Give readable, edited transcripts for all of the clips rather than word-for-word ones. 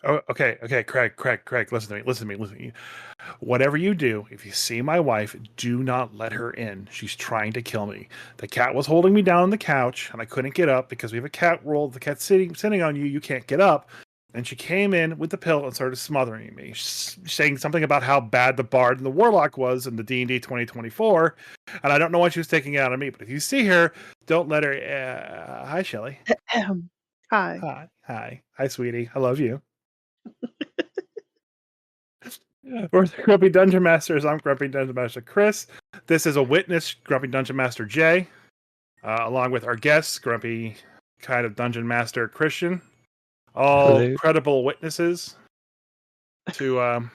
Oh, okay, Craig, listen to me. Whatever you do, if you see my wife, do not let her in. She's trying to kill me. The cat was holding me down on the couch, and I couldn't get up because we have a cat rule. The cat's sitting on you. You can't get up. And she came in with the pill and started smothering me, saying something about how bad the Bard and the Warlock was in the D&D 2024. And I don't know what she was taking out on me, but if you see her, don't let her. Hi, Shelley. Hi. Hi, sweetie. I love you. We're the Grumpy Dungeon Masters. I'm Grumpy Dungeon Master Chris. This is a witness, Grumpy Dungeon Master Jay, along with our guests, Grumpy kind of Dungeon Master Kristian. All Hello. credible witnesses to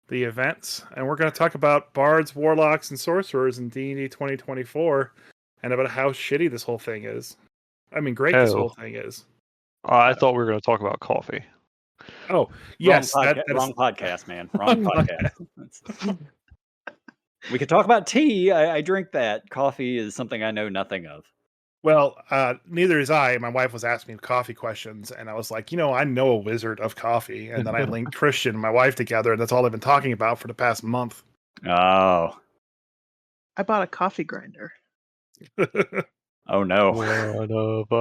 the events, and we're going to talk about bards, warlocks, and sorcerers in D&D 2024, and about how shitty this whole thing is. I mean, great this whole thing is. I thought we were going to talk about coffee. Oh, yes. Wrong podcast, man. Wrong podcast. We could talk about tea. I drink that. Coffee is something I know nothing of. Well, neither is I. My wife was asking me coffee questions, and I was like, I know a wizard of coffee. And then I linked Kristian and my wife together, and that's all I've been talking about for the past month. Oh. I bought a coffee grinder. Oh, no. One of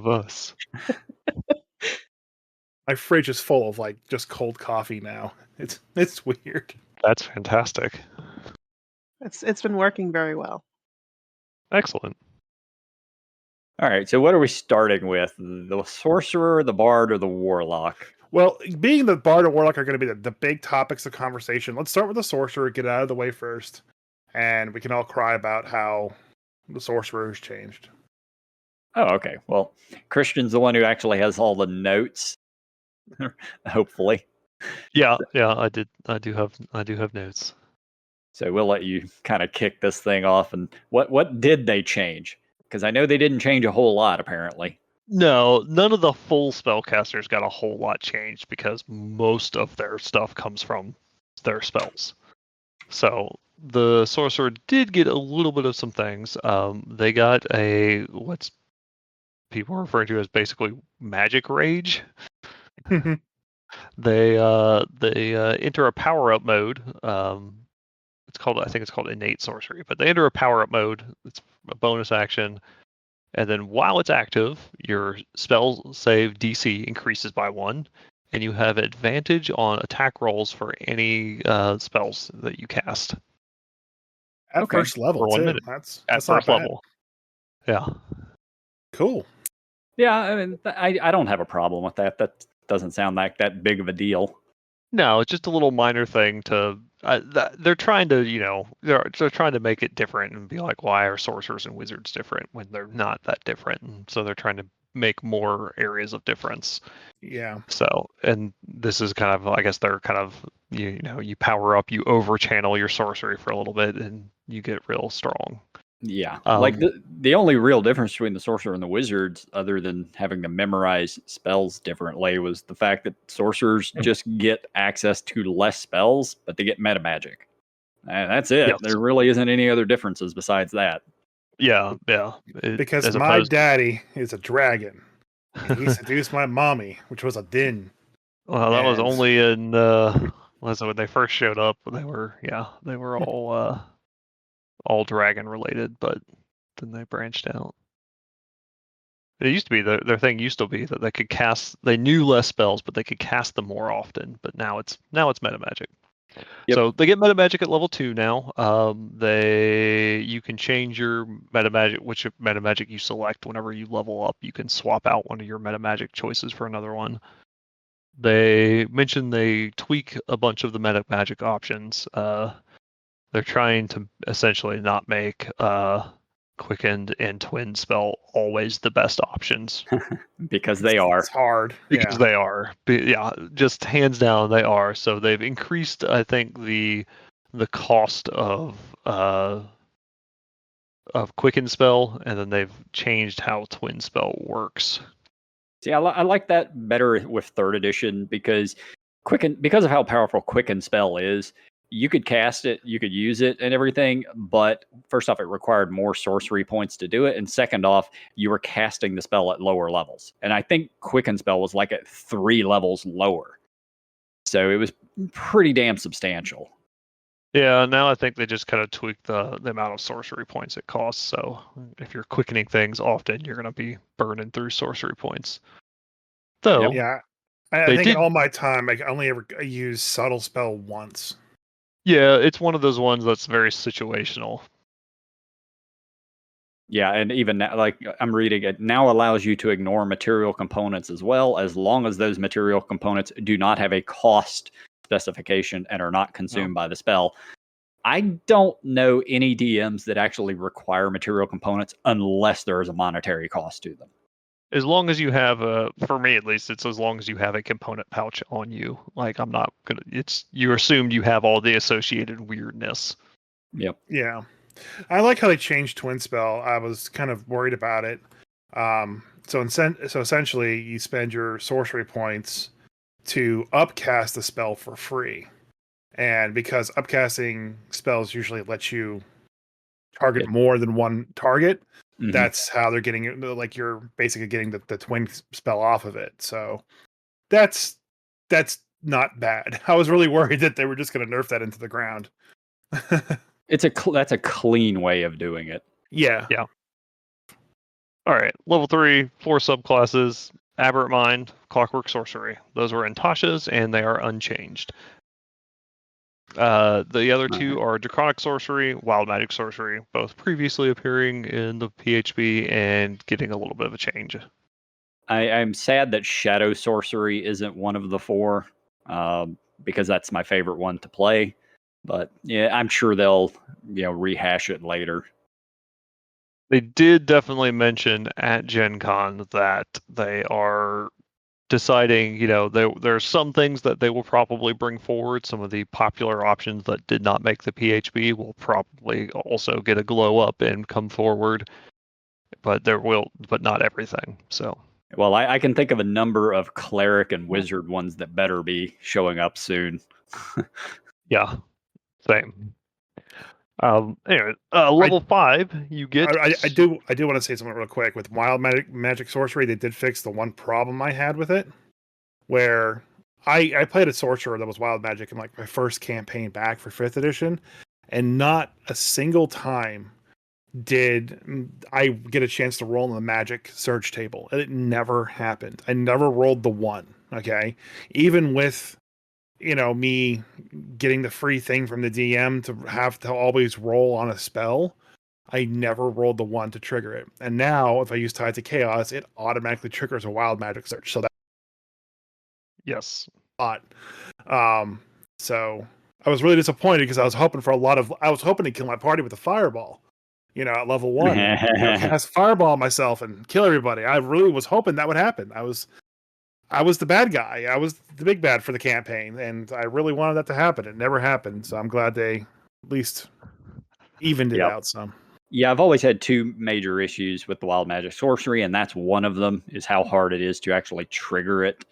us. My fridge is full of just cold coffee now. It's weird. That's fantastic. It's been working very well. Excellent. All right, so what are we starting with? The sorcerer, the bard, or the warlock? Well, being the bard and warlock are going to be the big topics of conversation. Let's start with the sorcerer, get it out of the way first, and we can all cry about how the sorcerer has changed. Oh, okay. Well, Kristian's the one who actually has all the notes. Hopefully. Yeah, I do have notes. So we'll let you kind of kick this thing off. And what did they change? Because I know they didn't change a whole lot, apparently. No, none of the full spellcasters got a whole lot changed because most of their stuff comes from their spells. So the sorcerer did get a little bit of some things. They got what's people are referring to as basically magic rage. They enter a power up mode. I think it's called innate sorcery, but they enter a power up mode. It's a bonus action, and then while it's active, your spell save DC increases by 1, and you have advantage on attack rolls for any spells that you cast. At first level, for 1 too. minute. That's at first level. Yeah. Cool. Yeah, I mean, I don't have a problem with that. That doesn't sound like that big of a deal. No, it's just a little minor thing to. They're trying to, they're trying to make it different and be like, why are sorcerers and wizards different when they're not that different? And so they're trying to make more areas of difference. Yeah. So, and this is kind of, I guess they're kind of, you power up, you over channel your sorcery for a little bit, and you get real strong. Yeah, like the only real difference between the sorcerer and the wizards, other than having to memorize spells differently, was the fact that sorcerers just get access to less spells, but they get meta magic. And that's it. Yes. There really isn't any other differences besides that. Yeah. Because my daddy is a dragon. And he seduced my mommy, which was a din. Well, that was only in when they first showed up. They were all dragon related, but then they branched out. It used to be their thing used to be that they knew less spells, but they could cast them more often. But now it's meta magic. Yep. So they get meta magic at level 2 now. You can change your meta magic, which meta magic you select whenever you level up. You can swap out one of your meta magic choices for another one. They mentioned they tweak a bunch of the meta magic options. They're trying to essentially not make quickened and twin spell always the best options. Because they are. It's hard. Because they are. Yeah, just hands down they are. So they've increased, I think, the cost of quicken spell, and then they've changed how twin spell works. See, I like that better with 3rd edition because of how powerful quicken spell is. you could cast it, you could use it and everything, but first off, it required more sorcery points to do it. And second off, you were casting the spell at lower levels. And I think Quicken Spell was like at 3 levels lower. So it was pretty damn substantial. Yeah, now I think they just kind of tweaked the amount of sorcery points it costs. So if you're quickening things often, you're going to be burning through sorcery points. So Yeah, I They think did- in all my time, I only ever used subtle spell once. yeah, it's one of those ones that's very situational. Yeah, and even now, like I'm reading, it now allows you to ignore material components as well, as long as those material components do not have a cost specification and are not consumed by the spell. I don't know any DMs that actually require material components unless there is a monetary cost to them. As long as you have for me at least, it's as long as you have a component pouch on you. Like I'm not gonna. It's you assumed you have all the associated weirdness. Yep. Yeah, I like how they changed Twin Spell. I was kind of worried about it. So essentially, you spend your sorcery points to upcast the spell for free, and because upcasting spells usually let you target more than one target, that's how they're getting it. Like you're basically getting the twin spell off of it. So that's not bad. I was really worried that they were just going to nerf that into the ground. That's a clean way of doing it. Yeah. All right, level 3, 4 subclasses: Aberrant Mind, Clockwork Sorcery. Those were in Tasha's, and they are unchanged. The other two are Draconic Sorcery, Wild Magic Sorcery, both previously appearing in the PHB and getting a little bit of a change. I'm sad that Shadow Sorcery isn't one of the 4, because that's my favorite one to play. But yeah, I'm sure they'll rehash it later. They did definitely mention at Gen Con that they are deciding, there's some things that they will probably bring forward. Some of the popular options that did not make the PHB will probably also get a glow up and come forward, but not everything. So, well, I can think of a number of cleric and wizard ones that better be showing up soon. Yeah, same. Anyway, level 5, you get. I do want to say something real quick with Wild Magic Sorcery. They did fix the one problem I had with it, where I played a sorcerer that was Wild Magic in like my first campaign back for 5th edition, and not a single time did I get a chance to roll on the magic search table. It never happened. I never rolled the 1. Okay, even with me getting the free thing from the DM to have to always roll on a spell, I never rolled the 1 to trigger it. And now if I use Tides of Chaos, it automatically triggers a Wild Magic search. So that's Yes. a lot. So I was really disappointed because I was hoping to kill my party with a fireball, at level 1. Cast fireball myself and kill everybody. I really was hoping that would happen. I was the bad guy. I was the big bad for the campaign, and I really wanted that to happen. It never happened, so I'm glad they at least evened it out some. Yeah, I've always had 2 major issues with the Wild Magic Sorcery, and that's one of them, is how hard it is to actually trigger it.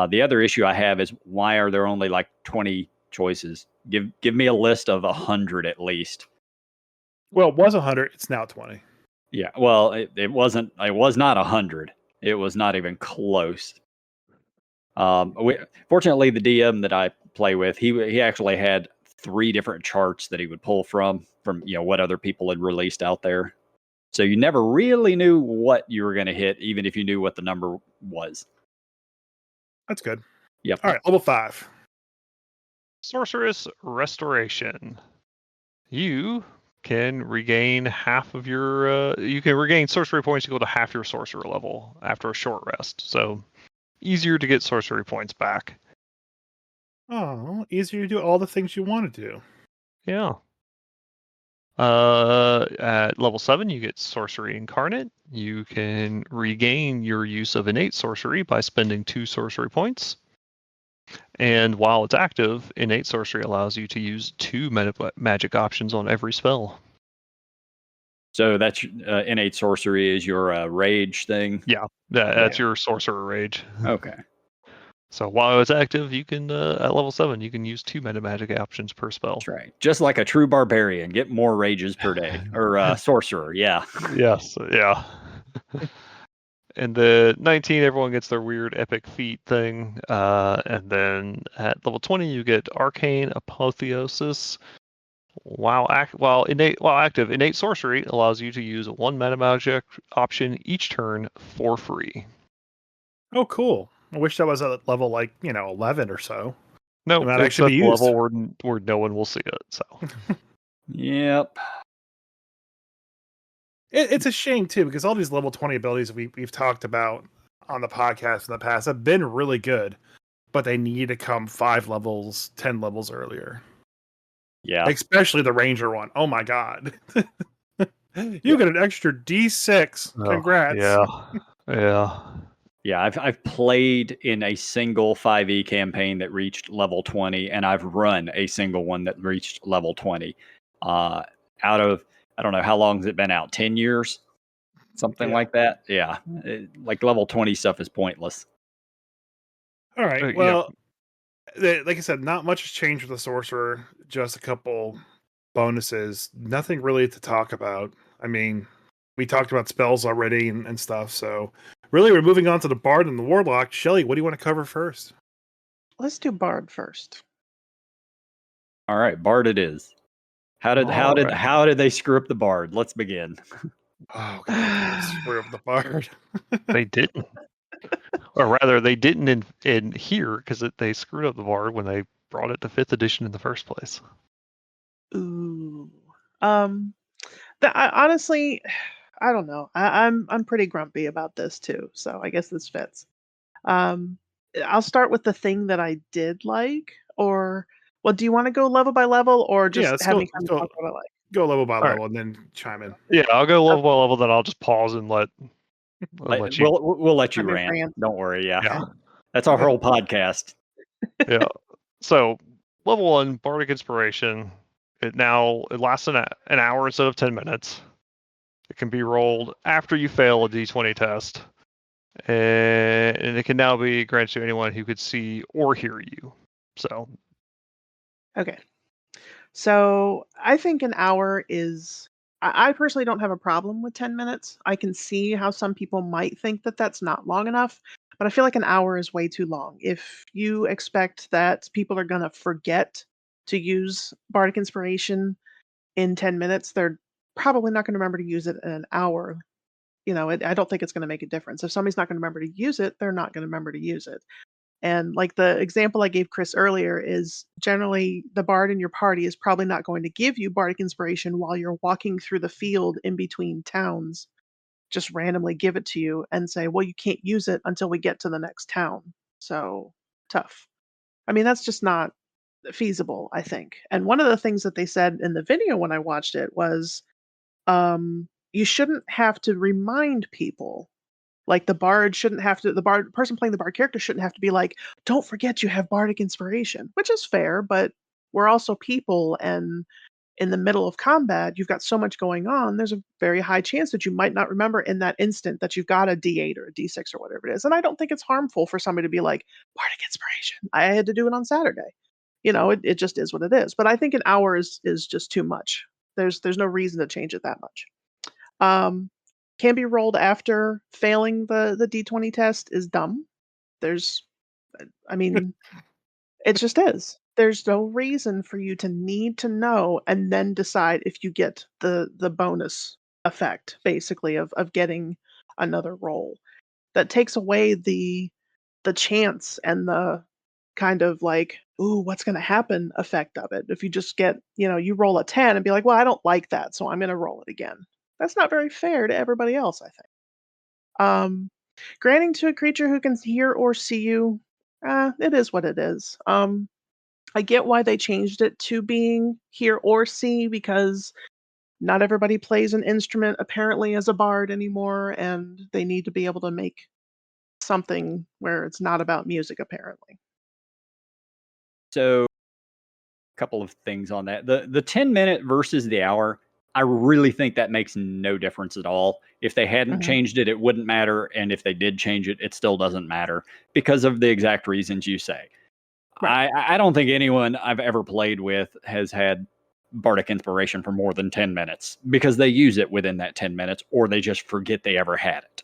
The other issue I have is, why are there only like 20 choices? Give me a list of 100 at least. Well, it was 100. It's now 20. Yeah, well, it wasn't. It was not 100. It was not even close. Fortunately, the DM that I play with, he actually had 3 different charts that he would pull from what other people had released out there. So you never really knew what you were going to hit, even if you knew what the number was. That's good. Yep. All right, level 5. Sorceress Restoration. You can regain half of your. You can regain sorcery points equal to half your sorcerer level after a short rest. So easier to get sorcery points back. Oh, easier to do all the things you want to do. Yeah. At level 7, you get Sorcery Incarnate. You can regain your use of innate sorcery by spending 2 sorcery points. And while it's active, innate sorcery allows you to use 2 magic options on every spell. So that's innate sorcery is your rage thing. Yeah, that's your sorcerer rage. Okay. So while it's active, you can at level 7 you can use 2 meta magic options per spell. That's right. Just like a true barbarian, get more rages per day, or sorcerer. Yeah. Yes, yeah. And the 19, everyone gets their weird epic feat thing. And then at level 20, you get Arcane Apotheosis. While active, innate sorcery allows you to use 1 meta magic option each turn for free. Oh, cool. I wish that was at level 11 or so. No, That it's actually at be the used. level where no one will see it. So Yep. It's a shame too, because all these level 20 abilities we've talked about on the podcast in the past have been really good, but they need to come 5 levels, 10 levels earlier. Yeah. Especially the ranger one. Oh my god. You get an extra D6. Congrats. Yeah. Yeah, I've played in a single 5e campaign that reached level 20, and I've run a single one that reached level 20. Out of, I don't know, how long has it been out? 10 years? Something like that? Yeah. Like level 20 stuff is pointless. All right. Yeah. Well, like I said, not much has changed with the sorcerer. Just a couple bonuses. Nothing really to talk about. I mean, we talked about spells already and stuff. So really, we're moving on to the bard and the warlock. Shelley, what do you want to cover first? Let's do Bard first. All right, Bard it is. How did they screw up the Bard? Let's begin. Oh god, screw up the bard. They didn't. Or rather, they didn't in here because they screwed up the bard when they brought it to 5th edition in the first place. Ooh. Honestly, I don't know. I'm pretty grumpy about this too, so I guess this fits. I'll start with the thing that I did like, or well, do you want to go level by level, or just let's have go. me kind of talk about it? Go level by All level and then chime in. Yeah, I'll go level by level, then I'll just pause and let you. We'll let you Let me rant. rant. Don't worry. Yeah. Yeah. That's our whole podcast. Yeah. So level 1, Bardic Inspiration. It lasts an hour instead of 10 minutes. It can be rolled after you fail a D20 test, and it can now be granted to anyone who could see or hear you. So Okay. So I think an hour is. I personally don't have a problem with 10 minutes. I can see how some people might think that that's not long enough, but I feel like an hour is way too long. If you expect that people are going to forget to use Bardic Inspiration in 10 minutes, they're probably not going to remember to use it in an hour. I don't think it's going to make a difference. If somebody's not going to remember to use it, they're not going to remember to use it. And like the example I gave Chris earlier is generally the bard in your party is probably not going to give you bardic inspiration while you're walking through the field in between towns, just randomly give it to you and say, well, you can't use it until we get to the next town. So tough. I mean, that's just not feasible, I think. And one of the things that they said in the video when I watched it was you shouldn't have to remind people. Like the person playing the bard character shouldn't have to be like, don't forget you have bardic inspiration, which is fair, but we're also people, and in the middle of combat, you've got so much going on. There's a very high chance that you might not remember in that instant that you've got a D8 or a D6 or whatever it is. And I don't think it's harmful for somebody to be like, bardic inspiration. I had to do it on Saturday. It just is what it is. But I think an hour is just too much. There's no reason to change it that much. Can be rolled after failing the D20 test is dumb. I mean, it just is. There's no reason for you to need to know and then decide if you get the bonus effect, basically, of getting another roll. That takes away the chance and the kind of like, ooh, what's going to happen effect of it. If you just get, you roll a 10 and be like, well, I don't like that, so I'm going to roll it again. That's not very fair to everybody else, I think. Granting to a creature who can hear or see you, it is what it is. I get why they changed it to being hear or see, because not everybody plays an instrument apparently as a bard anymore, and they need to be able to make something where it's not about music, apparently. So, a couple of things on that. The 10-minute versus the hour. I really think that makes no difference at all. If they hadn't Mhm. changed it, it wouldn't matter. And if they did change it, it still doesn't matter because of the exact reasons you say. Right. I don't think anyone I've ever played with has had bardic inspiration for more than 10 minutes because they use it within that 10 minutes or they just forget they ever had it.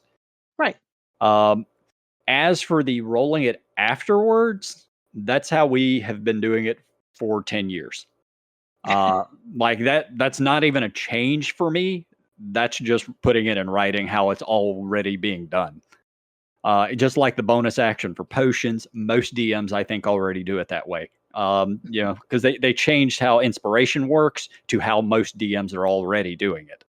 Right. As for the rolling it afterwards, that's how we have been doing it for 10 years. Like that's not even a change for me. That's just putting it in writing how it's already being done. Just like the bonus action for potions, most DMs I think already do it that way. Because they changed how inspiration works to how most DMs are already doing it.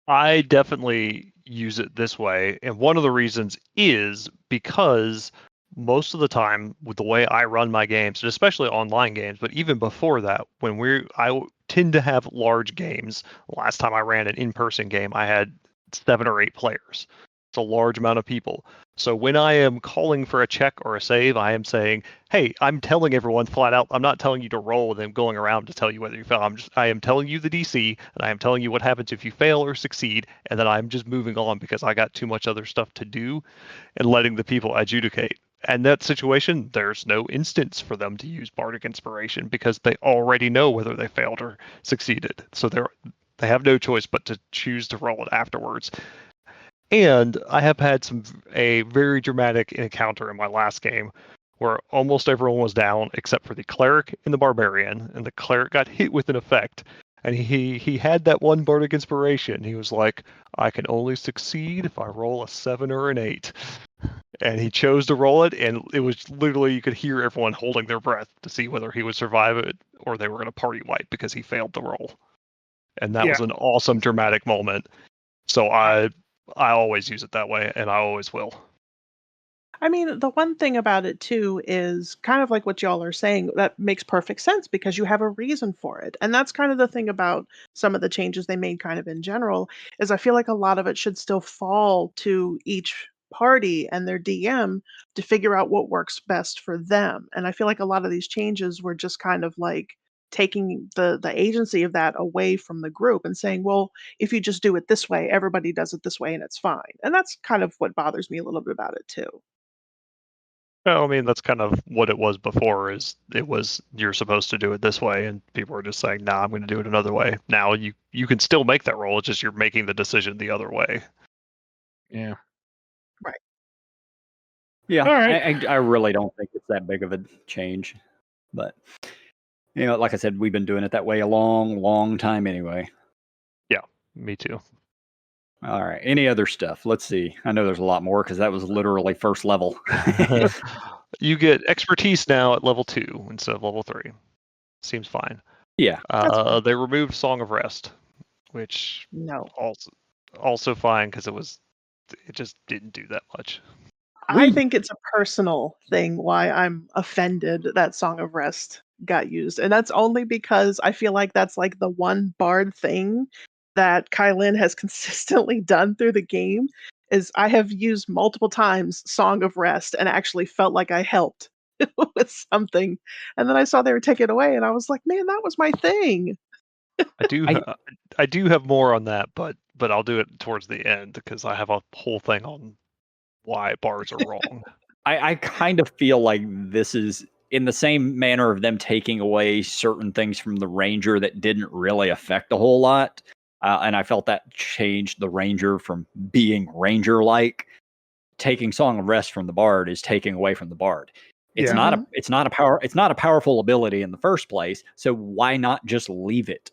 I definitely use it this way, and one of the reasons is because most of the time with the way I run my games, and especially online games, but even before that, I tend to have large games. Last time I ran an in-person game, I had 7 or 8 players. It's a large amount of people. So when I am calling for a check or a save, I am saying, hey, I'm telling everyone flat out, I'm not telling you to roll and then going around to tell you whether you fail. I am telling you the DC, and I am telling you what happens if you fail or succeed, and then I'm just moving on because I got too much other stuff to do and letting the people adjudicate. And that situation, there's no instance for them to use bardic inspiration because they already know whether they failed or succeeded. So they have no choice but to choose to roll it afterwards. And I have had a very dramatic encounter in my last game where almost everyone was down except for the cleric and the barbarian, and the cleric got hit with an effect. And he had that one bardic inspiration. He was like, I can only succeed if I roll a 7 or an 8. And he chose to roll it, and it was literally, you could hear everyone holding their breath to see whether he would survive it or they were going to party wipe because he failed the roll. And that was an awesome dramatic moment. So I always use it that way, and I always will. I mean, the one thing about it too is kind of like what y'all are saying, that makes perfect sense because you have a reason for it. And that's kind of the thing about some of the changes they made kind of in general is I feel like a lot of it should still fall to each party and their DM to figure out what works best for them. And I feel like a lot of these changes were just kind of like taking the agency of that away from the group and saying, well, if you just do it this way, everybody does it this way and it's fine. And that's kind of what bothers me a little bit about it too. Well, I mean, that's kind of what it was before, is it was, you're supposed to do it this way, and people were just saying, nah, I'm going to do it another way. Now you can still make that roll, it's just you're making the decision the other way. Yeah. Right. Yeah, All right. I really don't think it's that big of a change. But, like I said, we've been doing it that way a long, long time anyway. Yeah, me too. All right. Any other stuff? Let's see. I know there's a lot more because that was literally first level. You get expertise now at level 2 instead of level 3. Seems fine. Yeah. They removed Song of Rest, which No. also fine because it just didn't do that much. I think it's a personal thing why I'm offended that Song of Rest got used. And that's only because I feel like that's like the one bard thing that Kylin has consistently done through the game is I have used multiple times Song of Rest and actually felt like I helped with something. And then I saw they were taking it away and I was like, man, that was my thing. I do have more on that, but I'll do it towards the end because I have a whole thing on why bards are wrong. I kind of feel like this is in the same manner of them taking away certain things from the ranger that didn't really affect a whole lot. And I felt that changed the ranger from being ranger-like. Taking Song of Rest from the bard is taking away from the bard. It's Yeah. not a powerful ability in the first place. So why not just leave it?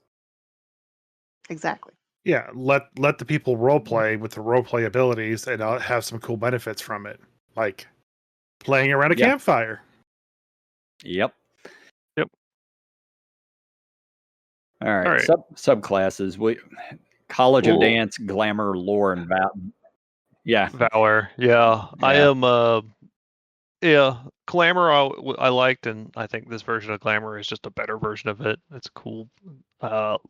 Exactly. Yeah, let the people role play with the role play abilities and have some cool benefits from it, like playing around a Yeah. campfire. Yep. Yep. All right. All right. Subclasses. College of Dance, Glamour, Lore, and Yeah. Valor. Yeah. I am. Yeah. Glamour I liked, and I think this version of Glamour is just a better version of it. It's cool.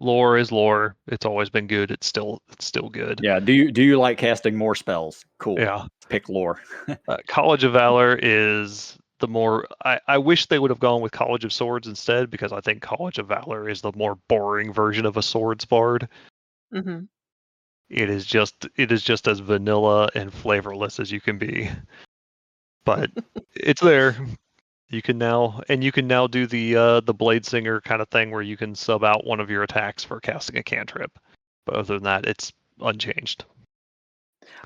Lore is lore. It's always been good. It's still good. Yeah. Do you like casting more spells? Cool. Yeah. Pick Lore. College of Valor is the more I wish they would have gone with College of Swords instead, because I think College of Valor is the more boring version of a swords bard. Hmm. It is just as vanilla and flavorless as you can be. But it's there. You can now do the Blade Singer kind of thing where you can sub out one of your attacks for casting a cantrip. But other than that, it's unchanged.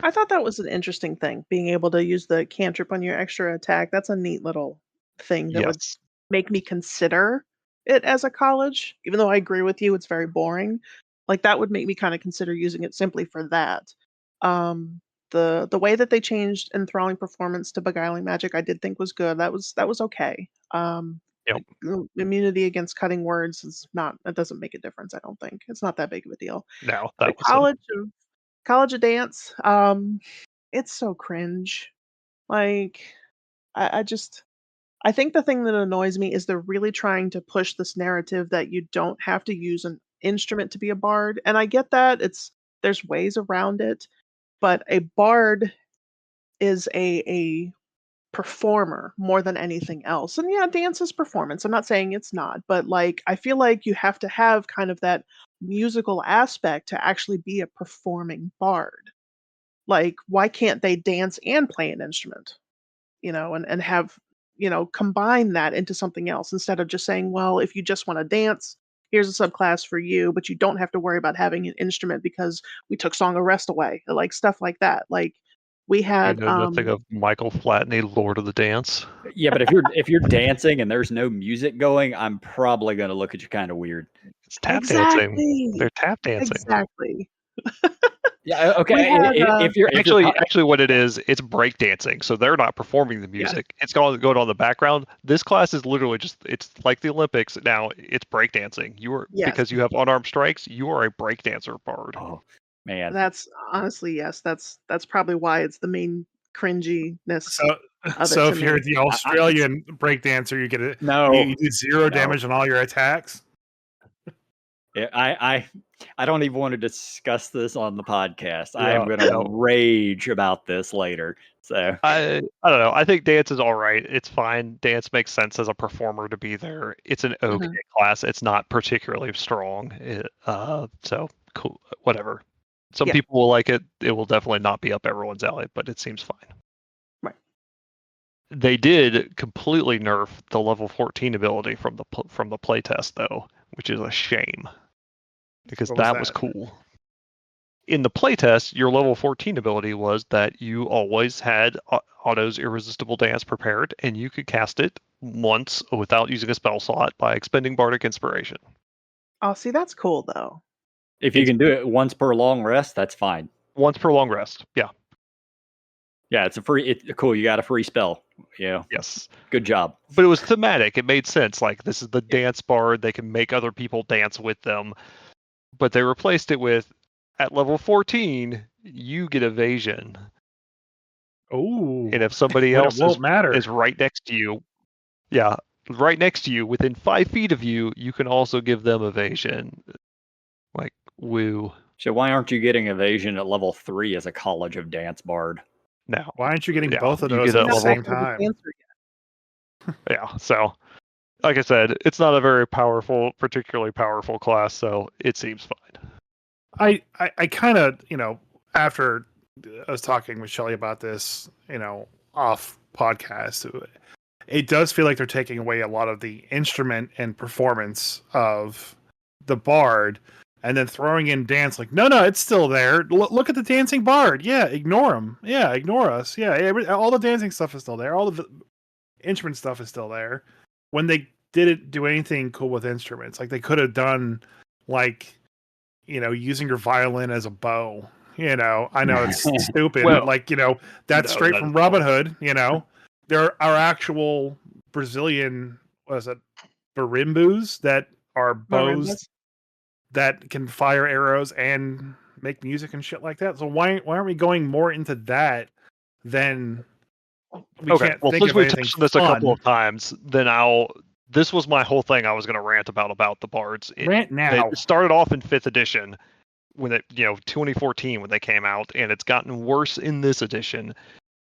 I thought that was an interesting thing, being able to use the cantrip on your extra attack. That's a neat little thing that would Yes. make me consider it as a college, even though I agree with you, it's very boring. Like that would make me kind of consider using it simply for that. The way that they changed enthralling performance to beguiling magic, I did think was good. That was okay. Yep. Immunity against cutting words is not, that doesn't make a difference. I don't think it's not that big of a deal. No, The that was a College of Dance, it's so cringe. Like, I just I think the thing that annoys me is they're really trying to push this narrative that you don't have to use an instrument to be a bard, and I get that, there's ways around it, but a bard is a performer more than anything else. And yeah, dance is performance. I'm not saying it's not, but like I feel like you have to have kind of that musical aspect to actually be a performing bard. Like, why can't they dance and play an instrument? And have, combine that into something else instead of just saying, well, if you just want to dance, here's a subclass for you, but you don't have to worry about having an instrument because we took Song of Rest away, like stuff like that. Like we you had know nothing of Michael Flatley, Lord of the Dance. Yeah, but if you're dancing and there's no music going, I'm probably gonna look at you kind of weird. It's tap dancing. Exactly. They're tap dancing. Exactly. Yeah, okay. We had, Actually, what it is, it's break dancing. So they're not performing the Yeah. music. It's going on the background. This class is literally it's like the Olympics. Now it's break dancing. Yes. Because you have unarmed strikes, you are a break dancer bard. Oh man, That's honestly, yes, that's probably why it's the main cringiness So, of so it if to you're me. the Australian breakdancer, you get it. no. You do zero No. damage on all your attacks. Yeah, I don't even want to discuss this on the podcast. I am Yeah, going to no. rage about this later. So I don't know. I think dance is all right. It's fine. Dance makes sense as a performer to be there. It's an okay class. It's not particularly strong. So cool. Whatever. Some Yeah. people will like it. It will definitely not be up everyone's alley, but it seems fine. Right. They did completely nerf the level 14 ability from the playtest though, which is a shame because What was that was that? cool. In the playtest, your level 14 ability was that you always had Otto's Irresistible Dance prepared, and you could cast it once without using a spell slot by expending Bardic Inspiration. Oh, see, that's cool though. if you can do it once per long rest, that's fine. Once per long rest. Yeah. Yeah, it's cool. You got a free spell. Yeah. Yes. Good job. But it was thematic. It made sense. Like, this is the dance bard. They can make other people dance with them. But they replaced it with, at level 14, you get evasion. Oh, And if somebody it else won't matter. is right next to you, yeah, right next to you, within 5 feet of you, you can also give them evasion. Like, woo. So why aren't you getting evasion at level 3 as a College of Dance bard? Now, Why aren't you getting yeah, both of you those get at a the level- same time? yeah, so, like I said, it's not a very particularly powerful class, so it seems fine. I kind of, after I was talking with Shelley about this, off podcast, it does feel like they're taking away a lot of the instrument and performance of the bard and then throwing in dance. Like, no, it's still there. Look at the dancing bard. Yeah, ignore him. Yeah, ignore us. Yeah, all the dancing stuff is still there. All the instrument stuff is still there. When they didn't do anything cool with instruments, like they could have done, like, using your violin as a bow. I know it's stupid, Well, but like, that's no, straight that from is Robin Hood. There are actual Brazilian, what is it, barimbus that are bows Marimbas. that can fire arrows and make music and shit like that. So why aren't we going more into that than we can't think since of we've anything touched on this a couple fun? of times, then this was my whole thing I was going to rant about the bards. Rant now. It started off in 5th edition when 2014 when they came out, and it's gotten worse in this edition.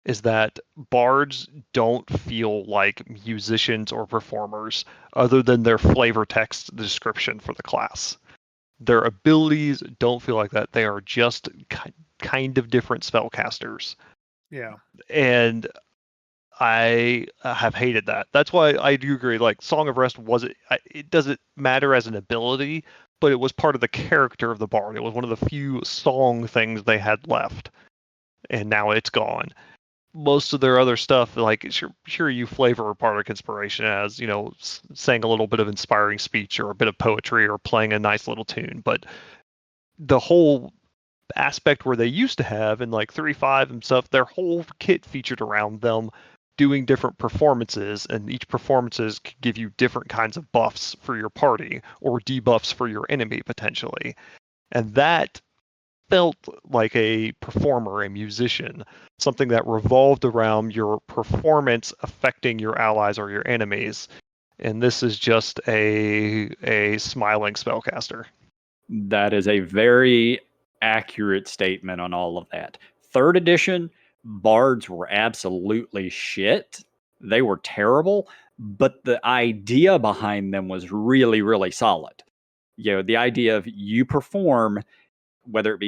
is that bards don't feel like musicians or performers other than their flavor text description for the class. Their abilities don't feel like that. They are just kind of different spellcasters. Yeah. And I have hated that. That's why I do agree. Like Song of Rest it doesn't matter as an ability, but it was part of the character of the bard. It was one of the few song things they had left, and now it's gone. Most of their other stuff, like sure you flavor a bardic inspiration as saying a little bit of inspiring speech or a bit of poetry or playing a nice little tune, but the whole aspect where they used to have in like 3.5 and stuff, their whole kit featured around them doing different performances, and each performances could give you different kinds of buffs for your party or debuffs for your enemy potentially, and that felt like a performer, a musician, something that revolved around your performance affecting your allies or your enemies. And this is just a smiling spellcaster. That is a very accurate statement on all of that. 3rd edition, bards were absolutely shit. They were terrible, but the idea behind them was really, really solid. The idea of you perform, whether it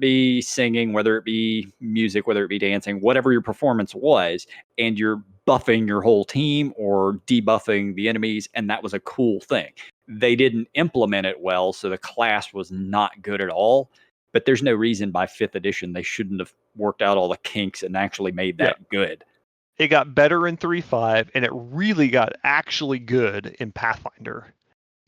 be singing, whether it be music, whether it be dancing, whatever your performance was, and you're buffing your whole team or debuffing the enemies, and that was a cool thing. They didn't implement it well, so the class was not good at all. But there's no reason by 5th edition they shouldn't have worked out all the kinks and actually made that good. It got better in 3.5, and it really got actually good in Pathfinder.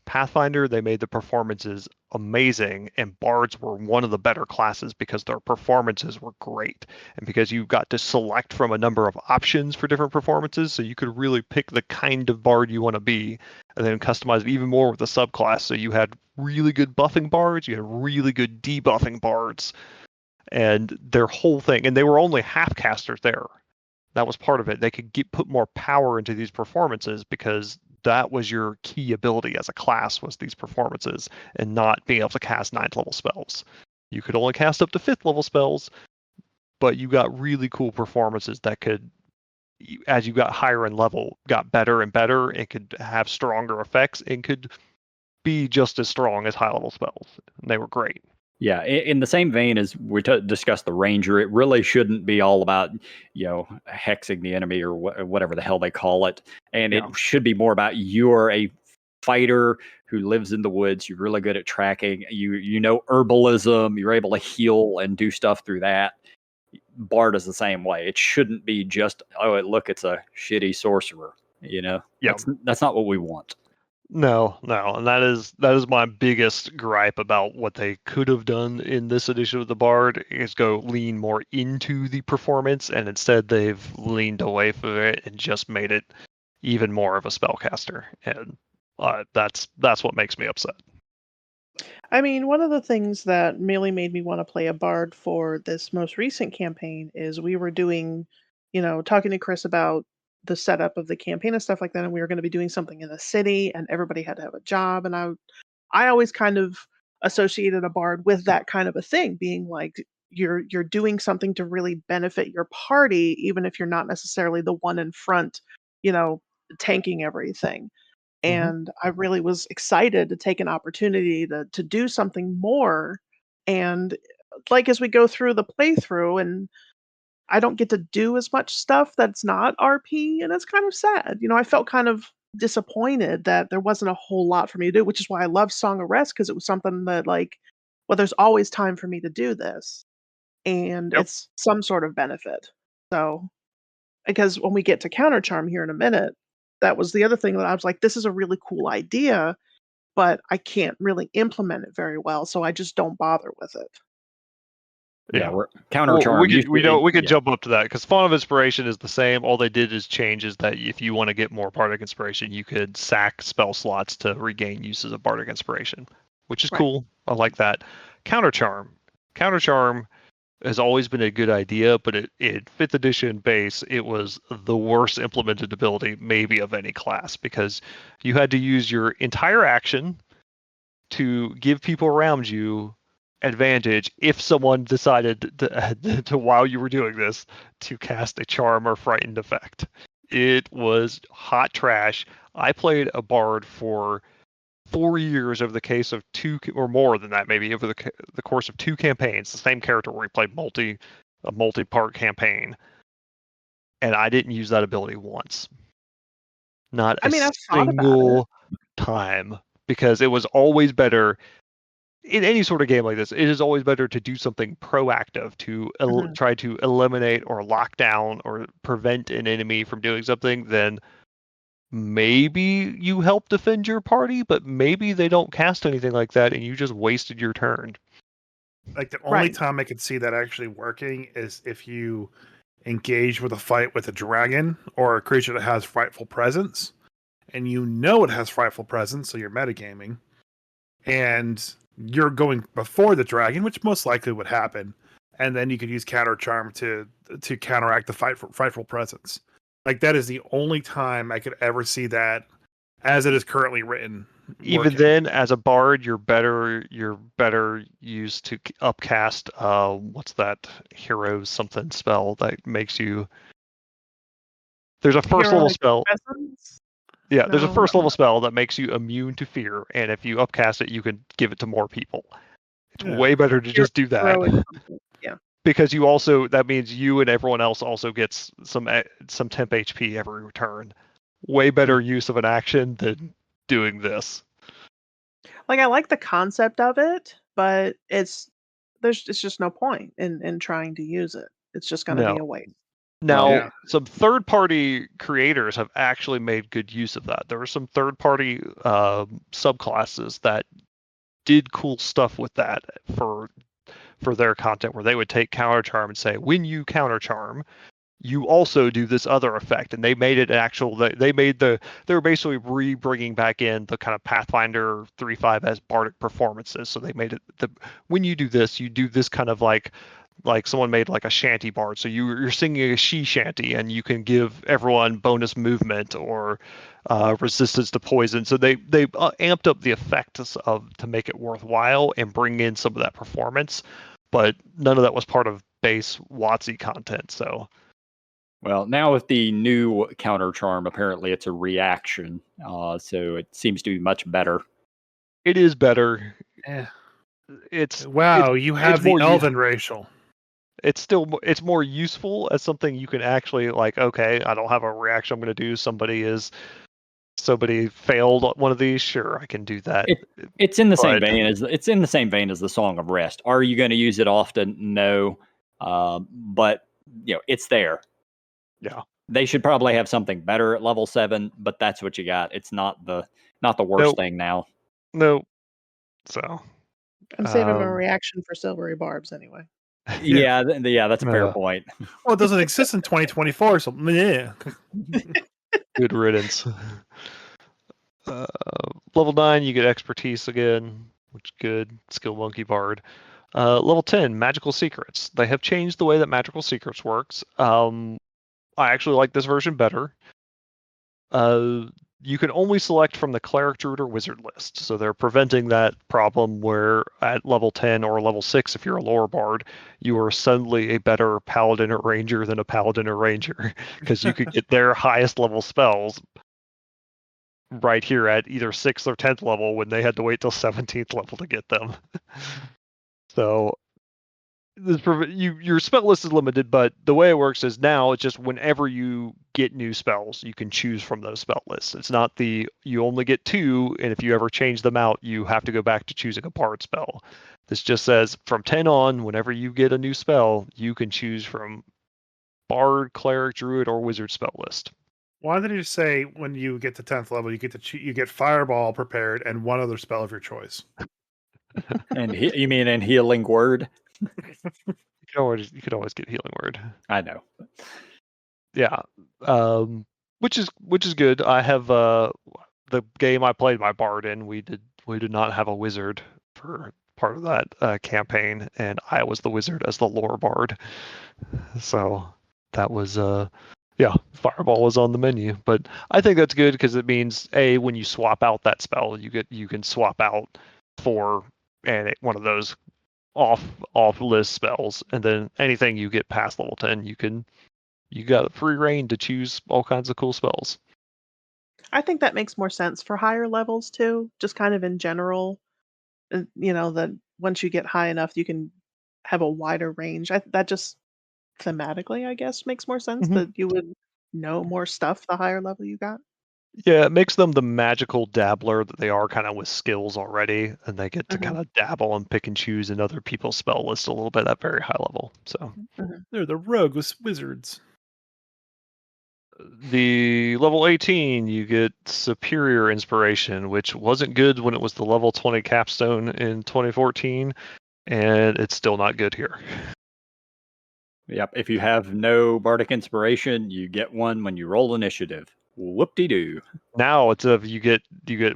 Pathfinder, they made the performances amazing, and bards were one of the better classes because their performances were great, and because you got to select from a number of options for different performances, so you could really pick the kind of bard you want to be, and then customize it even more with the subclass. So you had really good buffing bards, you had really good debuffing bards, and their whole thing, and they were only half casters there. That was part of it. They could put more power into these performances because that was your key ability as a class, was these performances, and not being able to cast 9th level spells. You could only cast up to 5th level spells, but you got really cool performances that could, as you got higher in level, got better and better, and could have stronger effects and could be just as strong as high level spells. And they were great. Yeah, in the same vein as we discussed the ranger, it really shouldn't be all about hexing the enemy or whatever the hell they call it, and it should be more about you're a fighter who lives in the woods. You're really good at tracking. You know herbalism. You're able to heal and do stuff through that. Bard is the same way. It shouldn't be just look, it's a shitty sorcerer. That's not what we want. No, and that is my biggest gripe about what they could have done in this edition of the Bard, is go lean more into the performance, and instead they've leaned away from it and just made it even more of a spellcaster, and that's what makes me upset. I mean, one of the things that really made me want to play a bard for this most recent campaign is we were doing, talking to Chris about the setup of the campaign and stuff like that, and we were going to be doing something in the city, and everybody had to have a job, and I always kind of associated a bard with that kind of a thing, being like you're doing something to really benefit your party, even if you're not necessarily the one in front, tanking everything. And I really was excited to take an opportunity to do something more. And like as we go through the playthrough, and I don't get to do as much stuff that's not RP, and it's kind of sad. I felt kind of disappointed that there wasn't a whole lot for me to do, which is why I love Song of Rest, because it was something that well, there's always time for me to do this, and it's some sort of benefit. So because when we get to counter charm here in a minute, that was the other thing that I was like, this is a really cool idea, but I can't really implement it very well, so I just don't bother with it. We're counter charm. We could jump up to that, because Font of Inspiration is the same. All they did is change is that if you want to get more Bardic Inspiration, you could sack spell slots to regain uses of Bardic Inspiration, which is cool. I like that. Counter charm has always been a good idea, but in 5th edition base, it was the worst implemented ability maybe of any class, because you had to use your entire action to give people around you advantage if someone decided to while you were doing this to cast a charm or frightened effect. It was hot trash. I played a bard for 4 years over the case of 2 or more than that, maybe over the course of 2 campaigns. The same character where we played a multi-part campaign, and I didn't use that ability once. Not a I mean, I've thought about it. single time, because it was always better in any sort of game like this. It is always better to do something proactive to try to eliminate or lock down or prevent an enemy from doing something than maybe you help defend your party, but maybe they don't cast anything like that and you just wasted your turn. Like, the only time I could see that actually working is if you engage with a fight with a dragon or a creature that has frightful presence, and you know it has frightful presence, so you're metagaming, and you're going before the dragon, which most likely would happen, and then you could use counter charm to counteract the frightful presence. Like, that is the only time I could ever see that, as it is currently written. Even working. then, as a bard, you're better used to upcast. What's that hero something spell that makes you? There's a first level spell. Presence? Yeah, there's a first level spell that makes you immune to fear, and if you upcast it, you can give it to more people. It's way better to just do that. Yeah. Because you also, that means you and everyone else also gets some temp HP every return. Way better use of an action than doing this. Like, I like the concept of it, but it's just no point in trying to use it. It's just going to be a waste. Now, some third-party creators have actually made good use of that. There were some third-party subclasses that did cool stuff with that for their content, where they would take counter charm and say, when you counter charm, you also do this other effect, and they made it actual. They were basically bringing back in the kind of Pathfinder 3.5 as bardic performances. So they made it when you do this, you do this kind of like someone made like a shanty bard. So you're singing a she shanty, and you can give everyone bonus movement or resistance to poison. So they amped up the effects to make it worthwhile and bring in some of that performance, but none of that was part of base WotC content. So. Well, now with the new counter charm, apparently it's a reaction, so it seems to be much better. It is better. Yeah. It's you have the elven racial. It's more useful as something you can actually like. Okay, I don't have a reaction I'm going to do. Somebody failed one of these. Sure, I can do that. It's in the same vein as the Song of Rest. Are you going to use it often? No, but it's there. Yeah, they should probably have something better at level 7, but that's what you got. It's not the worst thing now. No, so I'm saving a reaction for silvery barbs anyway. Yeah, that's a fair point. Well, it doesn't exist in 2024, so yeah. Good riddance. Level 9, you get expertise again, which is good. Skill monkey bard. Level 10, magical secrets. They have changed the way that magical secrets works. I actually like this version better. You can only select from the cleric, druid, or wizard list. So they're preventing that problem where at level 10 or level 6, if you're a lower bard, you are suddenly a better paladin or ranger than a paladin or ranger, because you could get their highest level spells right here at either 6th or 10th level when they had to wait till 17th level to get them. So your spell list is limited, but the way it works is now it's just whenever you get new spells, you can choose from those spell lists. It's not you only get 2, and if you ever change them out, you have to go back to choosing a bard spell. This just says from 10 on, whenever you get a new spell, you can choose from bard, cleric, druid, or wizard spell list. Why did you say when you get to 10th level, you get fireball prepared and one other spell of your choice? And you mean in healing word? You could always get healing word. I know. Yeah, which is good. I have the game I played my bard in. We did not have a wizard for part of that campaign, and I was the wizard as the lore bard. So that was fireball was on the menu. But I think that's good because it means when you swap out that spell, you can swap out for one of those off list spells, and then anything you get past level 10, you got free reign to choose all kinds of cool spells. I think that makes more sense for higher levels too, just kind of in general. That once you get high enough, you can have a wider range. That just thematically, I guess, makes more sense Mhm. that you would know more stuff the higher level you got. Yeah, it makes them the magical dabbler that they are, kind of with skills already, and they get to Mhm, kind of dabble and pick and choose in other people's spell list a little bit at very high level. So mhm. They're the rogue with wizards. the level 18, you get superior inspiration, which wasn't good when it was the level 20 capstone in 2014, and it's still not good here. Yep. If you have no bardic inspiration, you get one when you roll initiative. Whoop-de-doo. Now it's if you get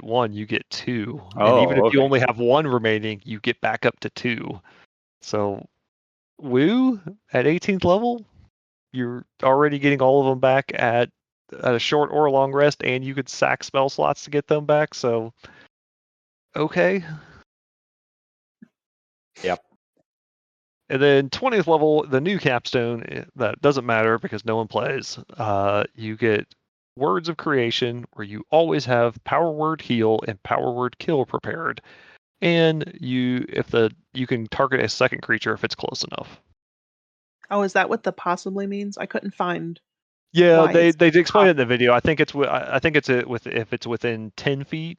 one, you get two, and even Oh, if you okay. only have one remaining, you get back up to two. So, woo at 18th level, you're already getting all of them back at a short or long rest, and you could sack spell slots to get them back. So, okay. Yep. And then 20th level, the new capstone, that doesn't matter because no one plays. You get Words of Creation, where you always have Power Word Heal and Power Word Kill prepared, and you can target a second creature if it's close enough. Oh, is that what the possibly means? I couldn't find Yeah, why they it's they explain it in the possible. video. I think it's if it's within 10 feet,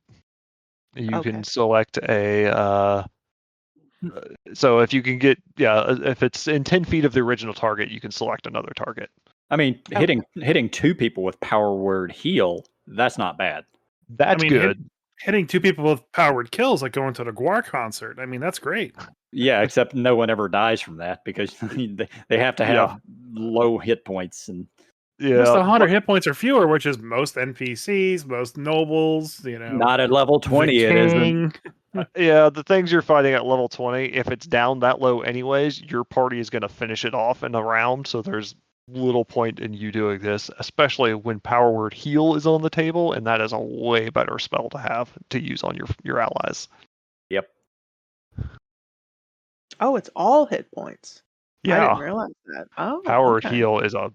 you can Okay. select a. So if you can get if it's in 10 feet of the original target, you can select another target. I mean, Okay. hitting two people with power word heal, that's not bad. I That's mean, good. hitting two people with powered kills like going to the Guar concert. I mean, that's great. Yeah, except no one ever dies from that because they have to have Yeah, low hit points and Most yeah, 100 hit points or fewer, which is most NPCs, most nobles. not at level The 20 it isn't. king. yeah. The things you're fighting at level 20, if it's down that low anyways, your party is going to finish it off in a round. So there's little point in you doing this, especially when Power Word Heal is on the table, and that is a way better spell to have to use on your allies. Yep. Oh, it's all hit points. I didn't Yeah, realize that. Oh, Power Word okay. Heal is a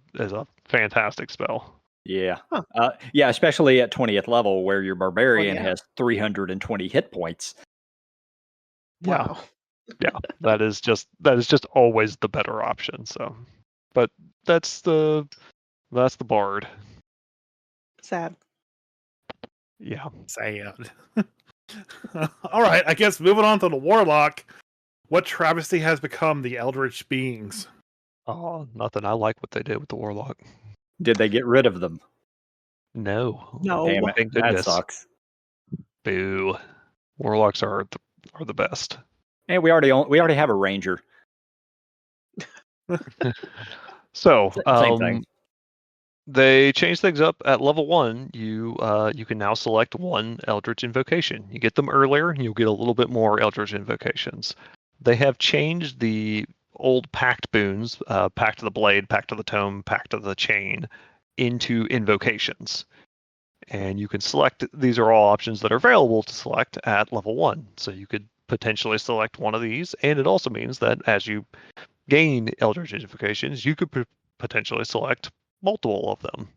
fantastic spell. Yeah. Huh. Yeah, especially at 20th level where your Well, barbarian yeah. has 320 hit points. Yeah, Wow. yeah. That is just always the better option. So, but that's the bard. Sad. Yeah. Sad. All right, I guess moving on to the Warlock. What travesty has become the Eldritch beings? Oh, nothing. I like what they did with the Warlock. Did they get rid of them? No. No. Damn it. Thank That goodness. sucks. Boo. Warlocks are the best. And we already have a ranger. So, Same thing. they changed things up at level 1. You can now select one Eldritch Invocation. You get them earlier, and you'll get a little bit more Eldritch Invocations. They have changed the old Pact boons, Pact of the Blade, Pact of the Tome, Pact of the Chain, into invocations. And you can select, these are all options that are available to select at level 1. So you could potentially select one of these, and it also means that as you gain Eldritch Invocations, you could potentially select multiple of them.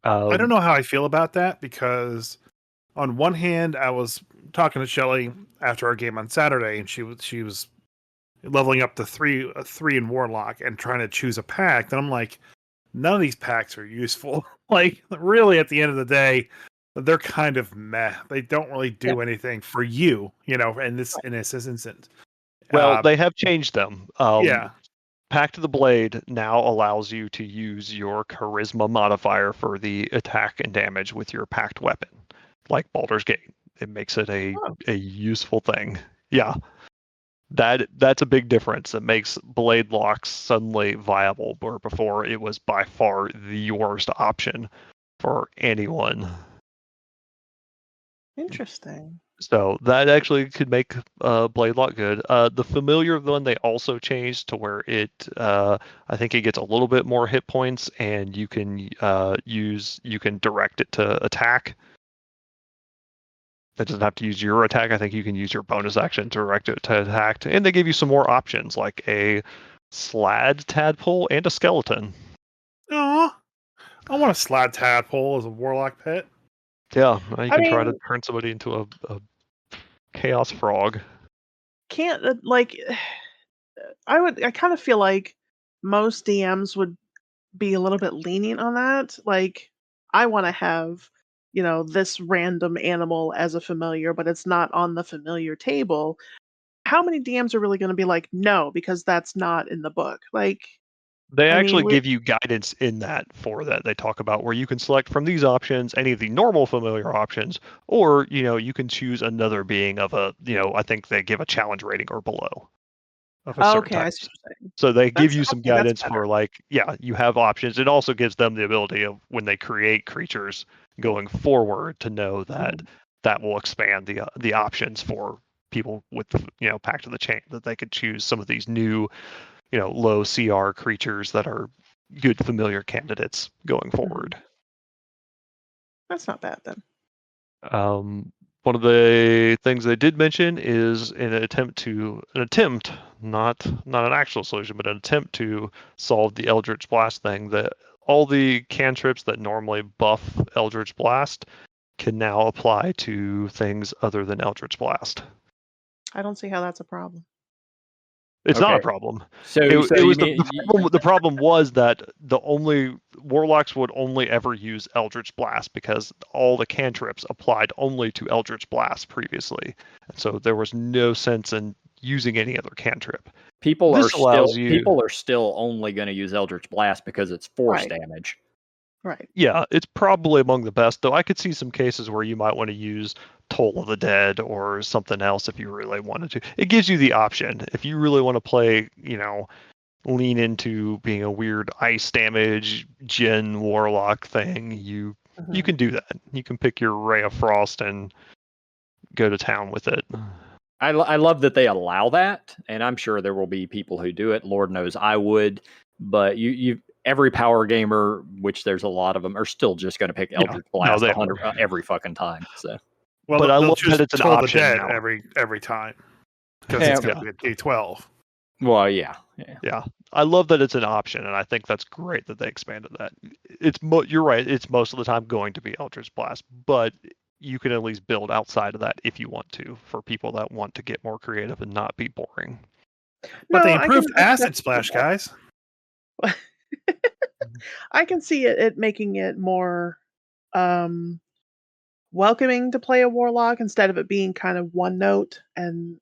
I don't know how I feel about that because, on one hand, I was talking to Shelley after our game on Saturday, and she was leveling up to three in Warlock and trying to choose a pact, and I'm like, none of these packs are useful. Like, really, at the end of the day, they're kind of meh. They don't really do anything for you, in this instance. Well, they have changed them. Yeah. Pact of the Blade now allows you to use your charisma modifier for the attack and damage with your pact weapon, like Baldur's Gate. It makes it a Oh, useful thing. Yeah. That's a big difference. It makes blade locks suddenly viable, where before it was by far the worst option for anyone. interesting. So that actually could make blade lock good. The familiar one they also changed to where it, I think it gets a little bit more hit points, and you can direct it to attack. that doesn't have to use your attack. I think you can use your bonus action to direct it to attack. And they give you some more options, like a slad tadpole and a skeleton. Aw, I want a slad tadpole as a warlock pet. Yeah, now you I can try to mean- turn somebody into a chaos frog. Can't I kind of feel like most DMs would be a little bit lenient on that. Like, I want to have, this random animal as a familiar, but it's not on the familiar table. How many DMs are really going to be like, no, because that's not in the book? Like, They I mean, actually give you guidance in that for that. They talk about where you can select from these options any of the normal familiar options, or you can choose another being of a I think they give a challenge rating or below of a certain okay, I type. see what you're saying. So they give you some Okay, that's guidance better. for you have options. It also gives them the ability of when they create creatures going forward to know that that will expand the options for people with Pact of the Chain, that they could choose some of these new low CR creatures that are good familiar candidates going forward. That's not bad then. One of the things they did mention is an attempt, not an actual solution, but an attempt to solve the Eldritch Blast thing, that all the cantrips that normally buff Eldritch Blast can now apply to things other than Eldritch Blast. I don't see how that's a problem. It's not a Okay. problem. So It you was mean the problem was that the only warlocks would only ever use Eldritch Blast because all the cantrips applied only to Eldritch Blast previously, and so there was no sense in using any other cantrip. people This allows you, are still only going to use Eldritch Blast because it's force Right. damage. Right. yeah, it's probably among the best. Though I could see some cases where you might want to use Toll of the Dead or something else if you really wanted to. It gives you the option if you really want to play, lean into being a weird ice damage Gen Warlock thing, you can do that. You can pick your Ray of Frost and go to town with it. I love that they allow that, and I'm sure there will be people who do it. Lord knows I would, but every power gamer, which there's a lot of them, are still just going to pick Eldritch Blast they 100 every fucking time. So, Well, But I they'll love choose that it's an Toll the option Dead now. every time because Yeah, it's going to be a D12. well, yeah. Yeah, I love that it's an option, and I think that's great that they expanded that. You're right. It's most of the time going to be Eldritch Blast, but you can at least build outside of that if you want to, for people that want to get more creative and not be boring. But they I can- improved I can Acid definitely Splash, see that. guys. I can see it making it more welcoming to play a warlock instead of it being kind of one note. And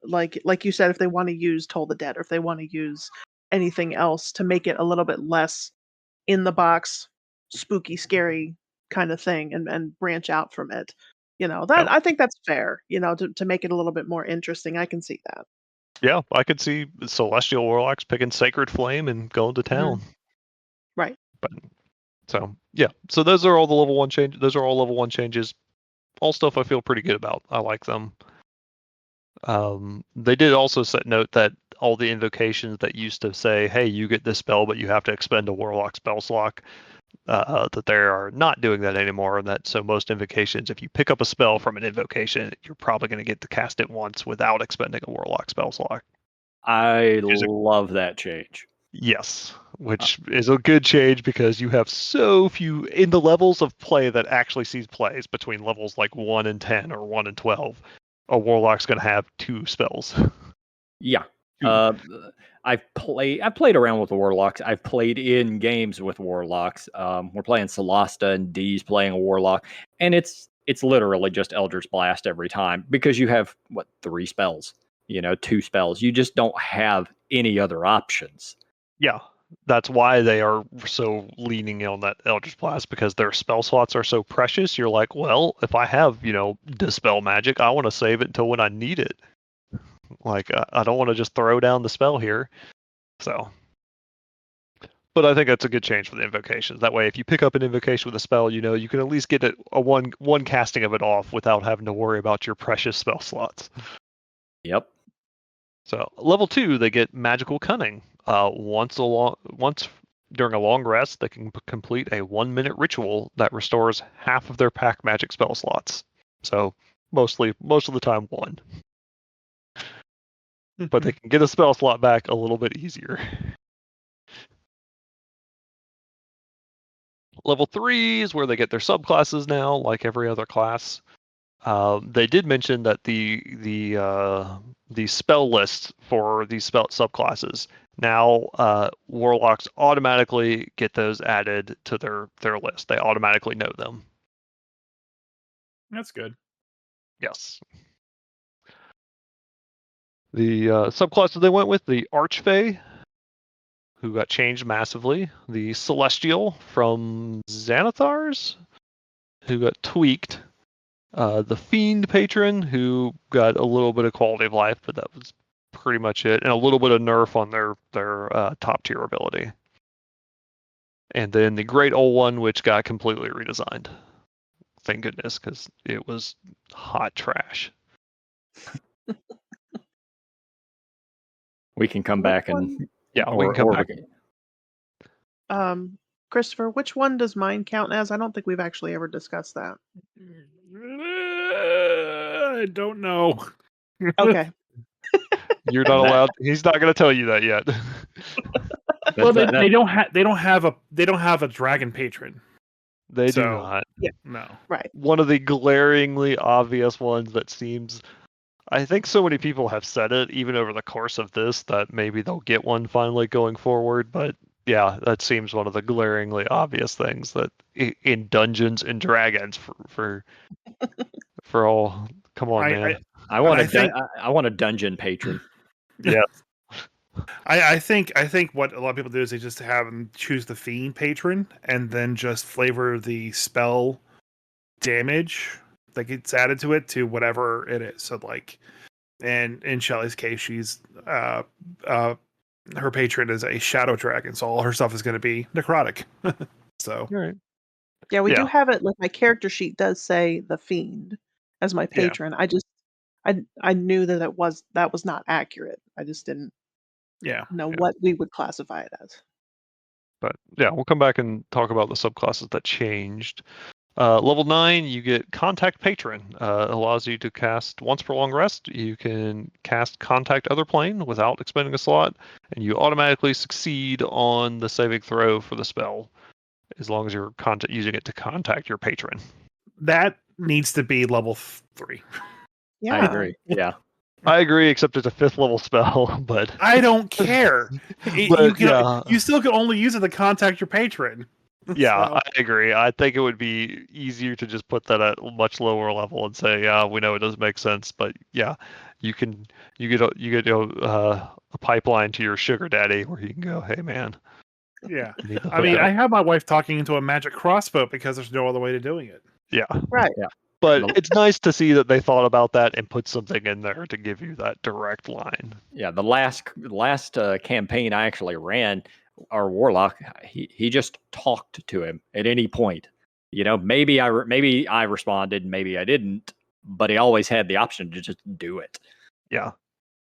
like you said, if they want to use Toll the Dead or if they want to use anything else to make it a little bit less in the box, spooky, scary kind of thing, and branch out from it. I think that's fair. To make it a little bit more interesting. I can see that. Yeah, I could see Celestial Warlocks picking Sacred Flame and going to town. Right. But so those are all the level 1 changes. Those are all level 1 changes. All stuff I feel pretty good about. I like them. They did also note that all the invocations that used to say, "Hey, you get this spell, but you have to expend a Warlock spell slot," that they are not doing that anymore. And that so most invocations, if you pick up a spell from an invocation, you're probably going to get to cast it once without expending a Warlock spell slot. I love that change. Yes, which is a good change because you have so few in the levels of play that actually sees plays between levels like 1 and 10 or 1 and 12. A Warlock's going to have 2 spells. Yeah. I've played around with the Warlocks. I've played in games with Warlocks. We're playing Solasta and D's playing a Warlock, and it's literally just Eldritch Blast every time because you have 3 spells, 2 spells. You just don't have any other options. Yeah, that's why they are so leaning on that Eldritch Blast, because their spell slots are so precious. You're like, well, if I have, Dispel Magic, I want to save it until when I need it. Like, I don't want to just throw down the spell here. So, but I think that's a good change for the invocations. That way, if you pick up an invocation with a spell, you can at least get a one casting of it off without having to worry about your precious spell slots. Yep. So level 2, they get Magical Cunning. Once during a long rest, they can complete a 1-minute ritual that restores half of their pack magic spell slots. So Most of the time 1. But they can get a spell slot back a little bit easier. Level 3 is where they get their subclasses now, like every other class. They did mention that the spell list for these spell subclasses now warlocks automatically get those added to their list. They automatically know them. That's good. Yes. The subclasses they went with, the Archfey, who got changed massively. The Celestial from Xanathars, who got tweaked. The Fiend Patron, who got a little bit of quality of life, but that was pretty much it, and a little bit of nerf on their top tier ability. And then the Great Old One, which got completely redesigned. Thank goodness, because it was hot trash. We can come back and we can come back. Christopher, which one does mine count as? I don't think we've actually ever discussed that. I don't know. Okay. You're not allowed. He's not going to tell you that yet. Well, they don't have a dragon patron. They do not. Yeah. No. Right. One of the glaringly obvious ones that seems, I think so many people have said it, even over the course of this, that maybe they'll get one finally going forward. But yeah, that seems one of the glaringly obvious things that in Dungeons and Dragons for all. Come on, man. I want a dungeon patron. Yeah. I think what a lot of people do is they just have them choose the Fiend patron and then just flavor the spell damage that gets added to it to whatever it is. So like, and in Shelley's case, she's her patron is a shadow dragon, so all her stuff is going to be necrotic. So right. Yeah, we do have it. Like my character sheet does say the Fiend as my patron. I knew that was not accurate. I just didn't know what we would classify it as. But yeah, we'll come back and talk about the subclasses that changed. Level 9, you get Contact Patron. Allows you to cast once per long rest. You can cast Contact Other Plane without expending a slot, and you automatically succeed on the saving throw for the spell, as long as you're using it to contact your patron. That needs to be level 3. Yeah, I agree. Yeah. I agree, except it's a 5th level spell, but I don't care. You still can only use it to contact your patron. Yeah, so. I agree. I think it would be easier to just put that at a much lower level and say, yeah, we know it doesn't make sense, but yeah, you get a pipeline to your sugar daddy where you can go, hey man. Yeah, I mean, I have my wife talking into a magic crossbow because there's no other way to doing it. Yeah. Right. Yeah. But it's nice to see that they thought about that and put something in there to give you that direct line. Yeah, the last campaign I actually ran, our warlock, he just talked to him at any point. You know, maybe I responded, maybe I didn't, but he always had the option to just do it. Yeah,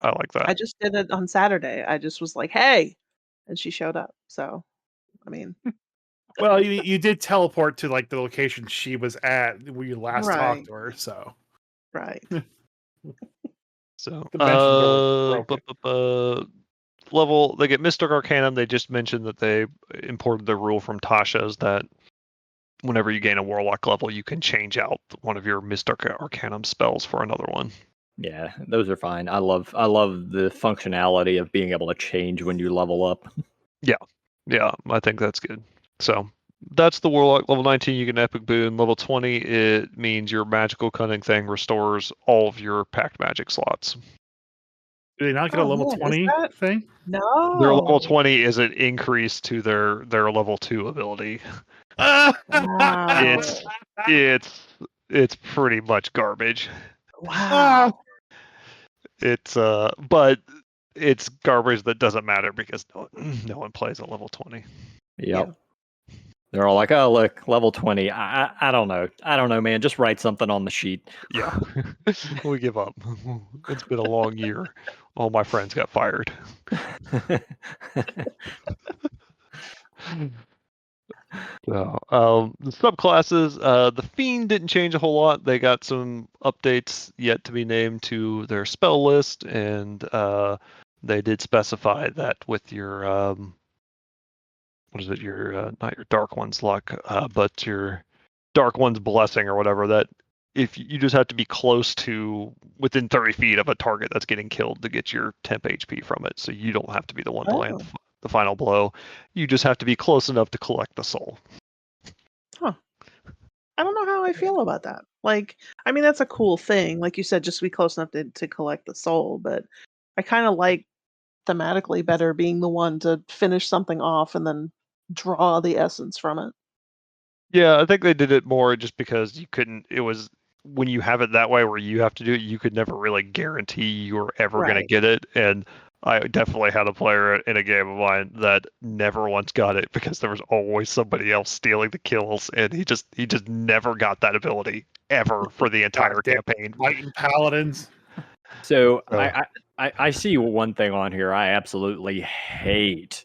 I like that. I just did it on Saturday. I just was like, "Hey," and she showed up. So, I mean. Well, you did teleport to like the location she was at when you last talked to her, so. Right. So level, they get Mystic Arcanum. They just mentioned that they imported the rule from Tasha's that whenever you gain a Warlock level, you can change out one of your Mystic Arcanum spells for another one. Yeah, those are fine. I love the functionality of being able to change when you level up. Yeah, I think that's good. So that's the Warlock. Level 19, you get an Epic Boon. Level 20, it means your Magical Cunning thing restores all of your Pact Magic slots. Do they not get a level 20 thing? No. Their level 20 is an increase to their level 2 ability. Wow. It's pretty much garbage. Wow. But it's garbage that doesn't matter because no one plays at level 20. Yep. They're all like, "Oh, look, level 20. I don't know. I don't know, man. Just write something on the sheet." Yeah. We give up. It's been a long year. All my friends got fired. So, the subclasses, the Fiend didn't change a whole lot. They got some updates yet to be named to their spell list, and they did specify that with your what is it? Your not your Dark One's luck, but your Dark One's blessing or whatever. That if you just have to be close to within 30 feet of a target that's getting killed to get your temp HP from it. So you don't have to be the one to land the final blow. You just have to be close enough to collect the soul. Huh. I don't know how I feel about that. Like, I mean, that's a cool thing. Like you said, just be close enough to collect the soul. But I kind of like thematically better being the one to finish something off and then draw the essence from it. Yeah, I think they did it more just because you couldn't. It was when you have it that way where you have to do it, you could never really guarantee you were ever going to Right. get it. And I definitely had a player in a game of mine that never once got it because there was always somebody else stealing the kills, and he just never got that ability ever for the entire God damn campaign. Fighting paladins. So Oh. I see one thing on here I absolutely hate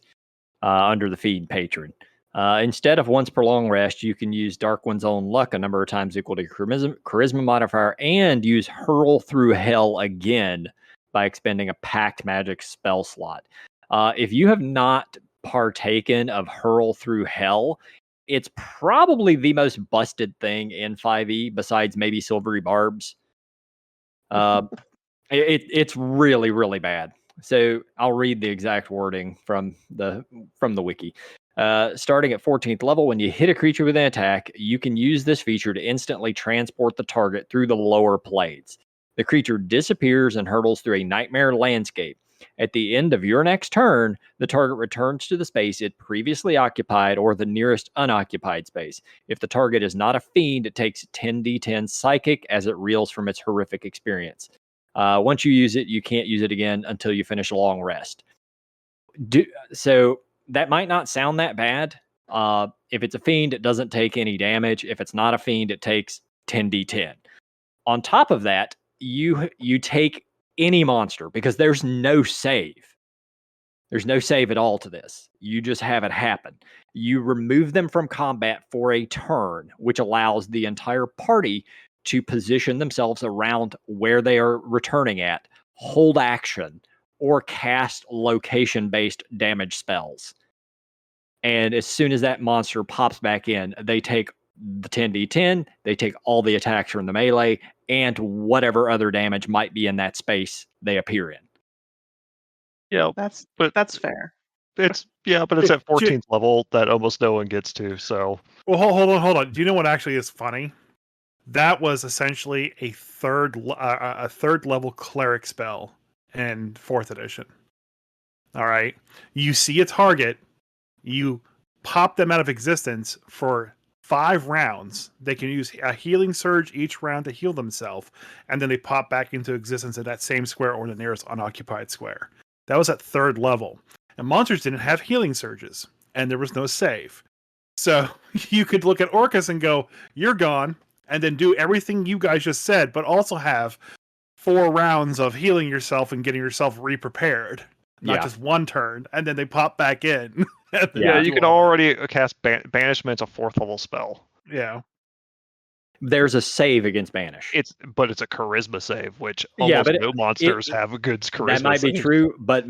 under the Feed patron. Instead of once per long rest, you can use Dark One's own luck a number of times equal to your charisma modifier and use Hurl Through Hell again by expending a Pact Magic spell slot. If you have not partaken of Hurl Through Hell, it's probably the most busted thing in 5e besides maybe Silvery Barbs. It's really, really bad. So I'll read the exact wording from the wiki. Starting at 14th level, when you hit a creature with an attack, you can use this feature to instantly transport the target through the lower planes. The creature disappears and hurtles through a nightmare landscape. At the end of your next turn, the target returns to the space it previously occupied or the nearest unoccupied space. If the target is not a fiend, it takes 10d10 psychic as it reels from its horrific experience. Once you use it, you can't use it again until you finish a long rest. So that might not sound that bad. If it's a fiend, it doesn't take any damage. If it's not a fiend, it takes 10d10. On top of that, you take any monster because there's no save. There's no save at all to this. You just have it happen. You remove them from combat for a turn, which allows the entire party to position themselves around where they are returning at, hold action, or cast location-based damage spells. And as soon as that monster pops back in, they take the 10d10, they take all the attacks from the melee, and whatever other damage might be in that space they appear in. Yeah, but That's fair. but it's at 14th level that almost no one gets to. So Well, hold on. Do you know what actually is funny? That was essentially a third level cleric spell in 4th edition. All right, you see a target, you pop them out of existence for 5 rounds. They can use a healing surge each round to heal themselves, and then they pop back into existence at that same square or the nearest unoccupied square. That was at 3rd level, and monsters didn't have healing surges, and there was no save. So you could look at Orcus and go, "You're gone," and then do everything you guys just said, but also have 4 rounds of healing yourself and getting yourself re-prepared. Not just one turn, and then they pop back in. Yeah, you can already cast Banishment's a 4th level spell. Yeah. There's a save against Banish. But it's a charisma save, which almost no monsters have a good charisma That might save. be true, but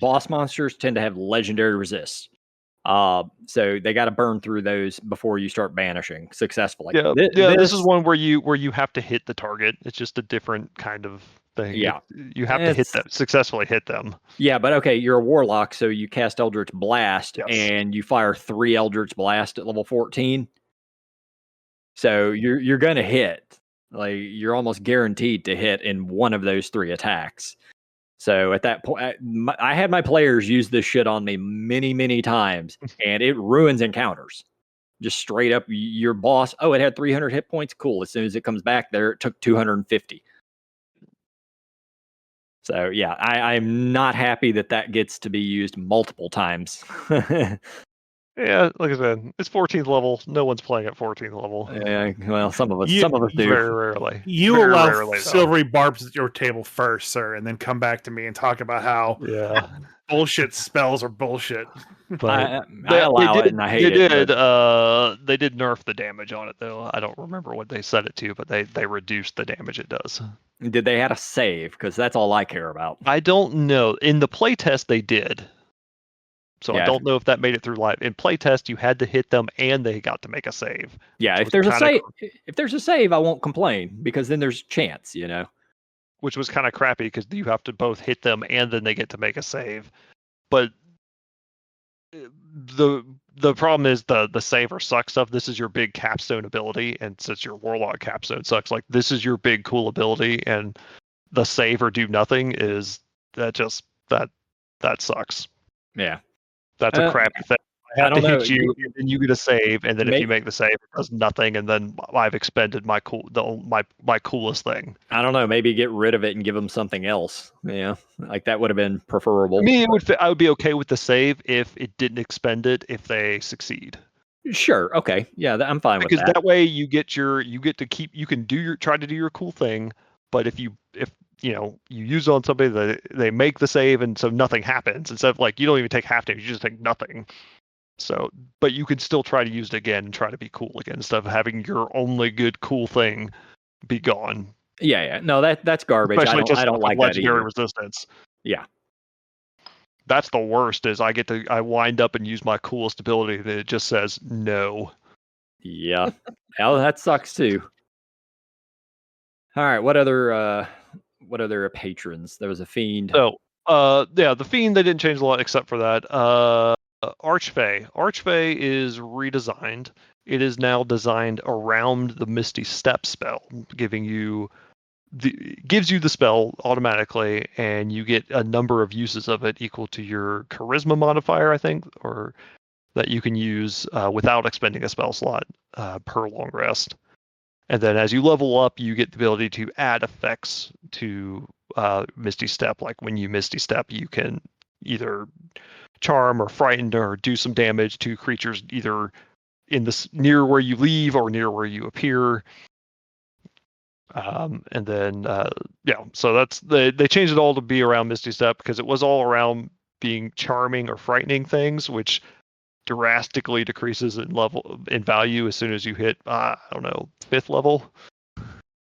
boss monsters tend to have legendary resists. So they got to burn through those before you start banishing successfully. This is one where you have to hit the target. It's just a different kind of thing. Yeah, you have to successfully hit them. Yeah, but okay, you're a warlock, so you cast Eldritch Blast and you fire 3 Eldritch Blast at level 14. So you're gonna hit. Like you're almost guaranteed to hit in one of those 3 attacks. So at that point, I had my players use this shit on me many times, and it ruins encounters. Just straight up, your boss. Oh, it had 300 hit points. Cool. As soon as it comes back, there it took 250. So yeah, I'm not happy that gets to be used multiple times. Yeah, like I said, it's 14th level. No one's playing at 14th level. Yeah, well, some of us do. Very rarely. You Very allow rarely, though. silvery barbs at your table first, sir, and then come back to me and talk about how Yeah. bullshit spells are bullshit. But I allow it and I hate it. They did nerf the damage on it though. I don't remember what they set it to, but they reduced the damage it does. Did they add a save? Because that's all I care about. I don't know. In the playtest they did. So Yeah. I don't know if that made it through live. In playtest, you had to hit them and they got to make a save. Yeah, if there's a save, I won't complain because then there's chance, Which was kind of crappy because you have to both hit them and then they get to make a save. But the problem is the save or suck stuff. This is your big capstone ability, and since your Warlock capstone sucks, like this is your big cool ability, and the save or do nothing is that sucks. Yeah. That's a crappy thing. I have to hit you, and then you get a save, and then if you make the save, it does nothing, and then I've expended my coolest thing. I don't know. Maybe get rid of it and give them something else. Yeah, like that would have been preferable. I mean, I would be okay with the save if it didn't expend it if they succeed. Sure. Okay. Yeah, I'm fine with that. Because that way you can try to do your cool thing, but if you use it on somebody that they make the save and so nothing happens, instead of like you don't even take half damage, you just take nothing. So, but you can still try to use it again and try to be cool again instead of having your only good cool thing be gone. Yeah. No, that's garbage. Especially I don't like legendary that resistance. Yeah. That's the worst. Is I wind up and use my coolest ability and it just says no. Yeah. Well, that sucks too. All right. What other patrons? There was a fiend. So, the fiend they didn't change a lot except for that. Archfey. Archfey is redesigned. It is now designed around the Misty Step spell, gives you the spell automatically, and you get a number of uses of it equal to your charisma modifier, I think, or that you can use without expending a spell slot per long rest. And then as you level up, you get the ability to add effects to Misty Step. Like when you Misty Step, you can either charm or frighten or do some damage to creatures either in this near where you leave or near where you appear. And then so that's they changed it all to be around Misty Step because it was all around being charming or frightening things, which drastically decreases in value as soon as you hit 5th level.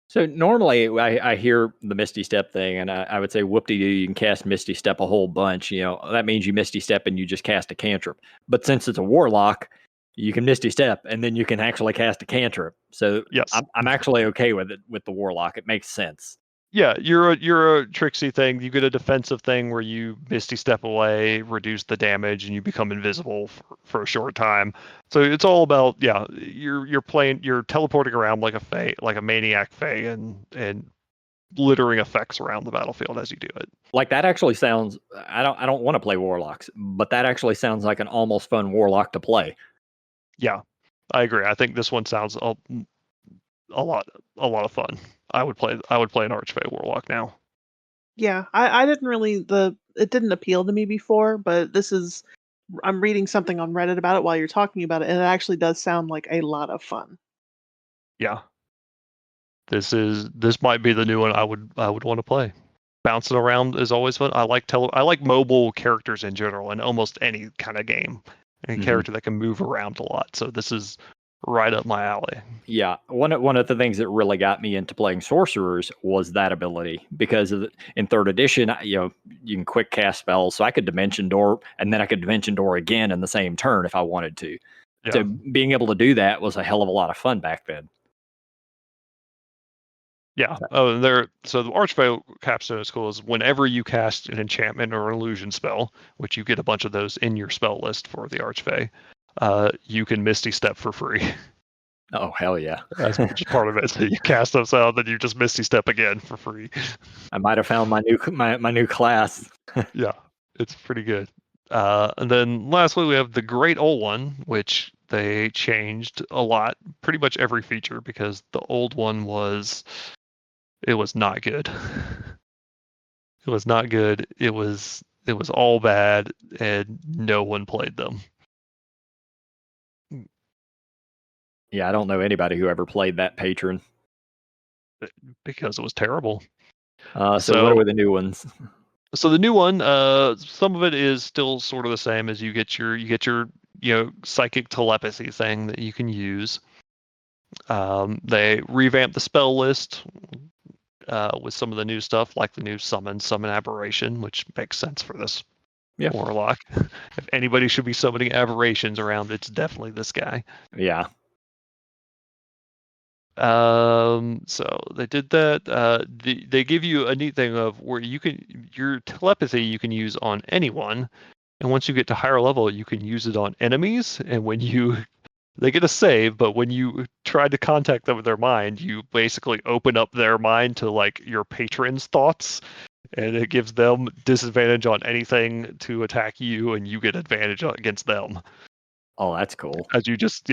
So normally I hear the Misty Step thing, and I would say, whoop-de-doo, you can cast Misty Step a whole bunch. That means you Misty Step and you just cast a cantrip. But since it's a Warlock, you can Misty Step and then you can actually cast a cantrip. So yes, I'm actually okay with it with the Warlock. It makes sense. Yeah, you're a tricksy thing. You get a defensive thing where you Misty Step away, reduce the damage, and you become invisible for a short time. So it's all about you're teleporting around like a fae, like a maniac fae, and littering effects around the battlefield as you do it. Like that actually sounds. I don't want to play Warlocks, but that actually sounds like an almost fun Warlock to play. Yeah, I agree. I think this one sounds a lot of fun. I would play an Archfey Warlock now. Yeah, I didn't really it didn't appeal to me before, but I'm reading something on Reddit about it while you're talking about it, and it actually does sound like a lot of fun. Yeah. This might be the new one I would want to play. Bouncing around is always fun. I like mobile characters in general in almost any kind of game. Any character that can move around a lot. So this is right up my alley. Yeah, one of the things that really got me into playing sorcerers was that ability because in 3rd edition, you can quick cast spells, so I could dimension door and then I could dimension door again in the same turn if I wanted to. Yeah. So being able to do that was a hell of a lot of fun back then. Yeah. So the Archfey capstone is cool. Is whenever you cast an enchantment or an illusion spell, which you get a bunch of those in your spell list for the Archfey, you can Misty Step for free. Oh, hell yeah. That's just part of it. So you cast those out, then you just Misty Step again for free. I might have found my new class. Yeah, it's pretty good. And then lastly, we have the Great Old One, which they changed a lot, pretty much every feature, because the old one was not good. It was not good. It was all bad, and no one played them. Yeah, I don't know anybody who ever played that patron. because it was terrible. So what are the new ones? So the new one, some of it is still sort of the same as you get your psychic telepathy thing that you can use. They revamped the spell list with some of the new stuff, like the new summon aberration, which makes sense for this warlock. If anybody should be summoning aberrations around, it's definitely this guy. Yeah. So they did that. They give you a neat thing of where your telepathy you can use on anyone, and once you get to higher level, you can use it on enemies. And when they get a save, but when you try to contact them with their mind, you basically open up their mind to like your patron's thoughts, and it gives them disadvantage on anything to attack you, and you get advantage against them. Oh, that's cool. As you just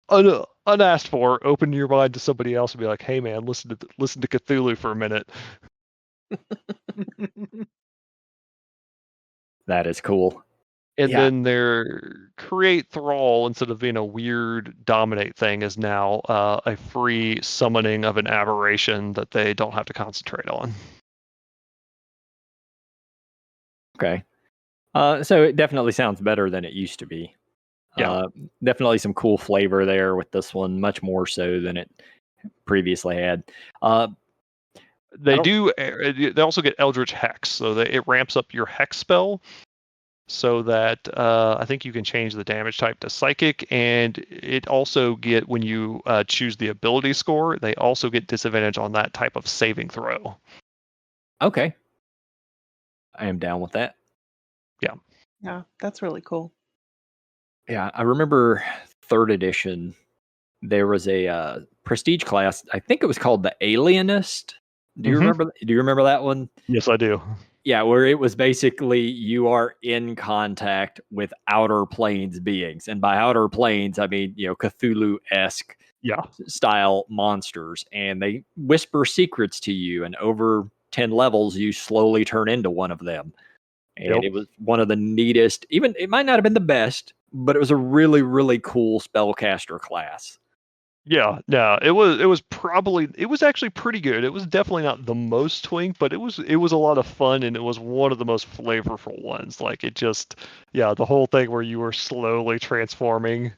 unasked for, open your mind to somebody else and be like, "Hey, man, listen to Cthulhu for a minute." That is cool. And then their create thrall, instead of being a weird dominate thing, is now a free summoning of an aberration that they don't have to concentrate on. Okay. So it definitely sounds better than it used to be. Yeah. Definitely some cool flavor there with this one, much more so than it previously had. They also get Eldritch Hex, so it ramps up your Hex spell, so that I think you can change the damage type to Psychic, and it also get, when you choose the ability score, they also get disadvantage on that type of saving throw. Okay. I am down with that. Yeah, that's really cool. Yeah, I remember 3rd edition, there was a prestige class. I think it was called the Alienist. Do you remember that one? Yes, I do. Yeah, where it was basically you are in contact with outer planes beings. And by outer planes, I mean, Cthulhu-esque style monsters. And they whisper secrets to you. And over 10 levels, you slowly turn into one of them. And it was one of the neatest, even it might not have been the best, but it was a really, really cool spellcaster class. Yeah, no, it was actually pretty good. It was definitely not the most twink, but it was a lot of fun, and it was one of the most flavorful ones. Like the whole thing where you were slowly transforming,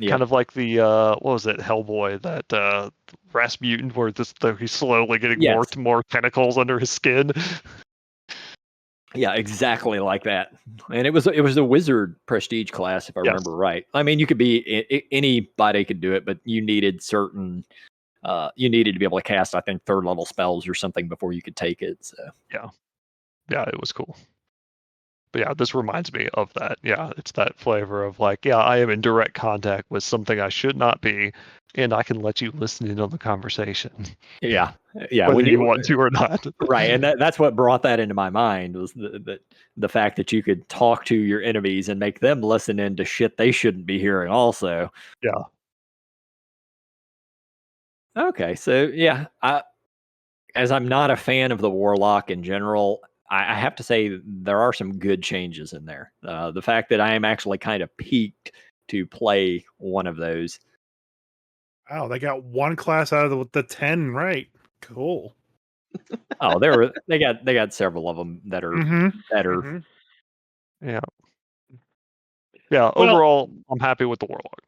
kind of like the what was it, Hellboy, that Rasputin, where he's slowly getting more tentacles under his skin. Yeah, exactly like that. And it was a wizard prestige class, if I remember right. I mean, you could be anybody could do it, but you needed certain you needed to be able to cast, I think, 3rd level spells or something before you could take it. So yeah, it was cool. But yeah, this reminds me of that. Yeah, it's that flavor of like, I am in direct contact with something I should not be, and I can let you listen in on the conversation. Yeah. Whether you want to or not. Right, and that's what brought that into my mind, was the fact that you could talk to your enemies and make them listen into shit they shouldn't be hearing also. Yeah. Okay, so as I'm not a fan of the Warlock in general, I have to say there are some good changes in there. The fact that I am actually kind of piqued to play one of those. Wow, they got one class out of the 10 right. Cool. Oh, they got several of them that are better. Mm-hmm. Yeah. Yeah, overall, I'm happy with the Warlock.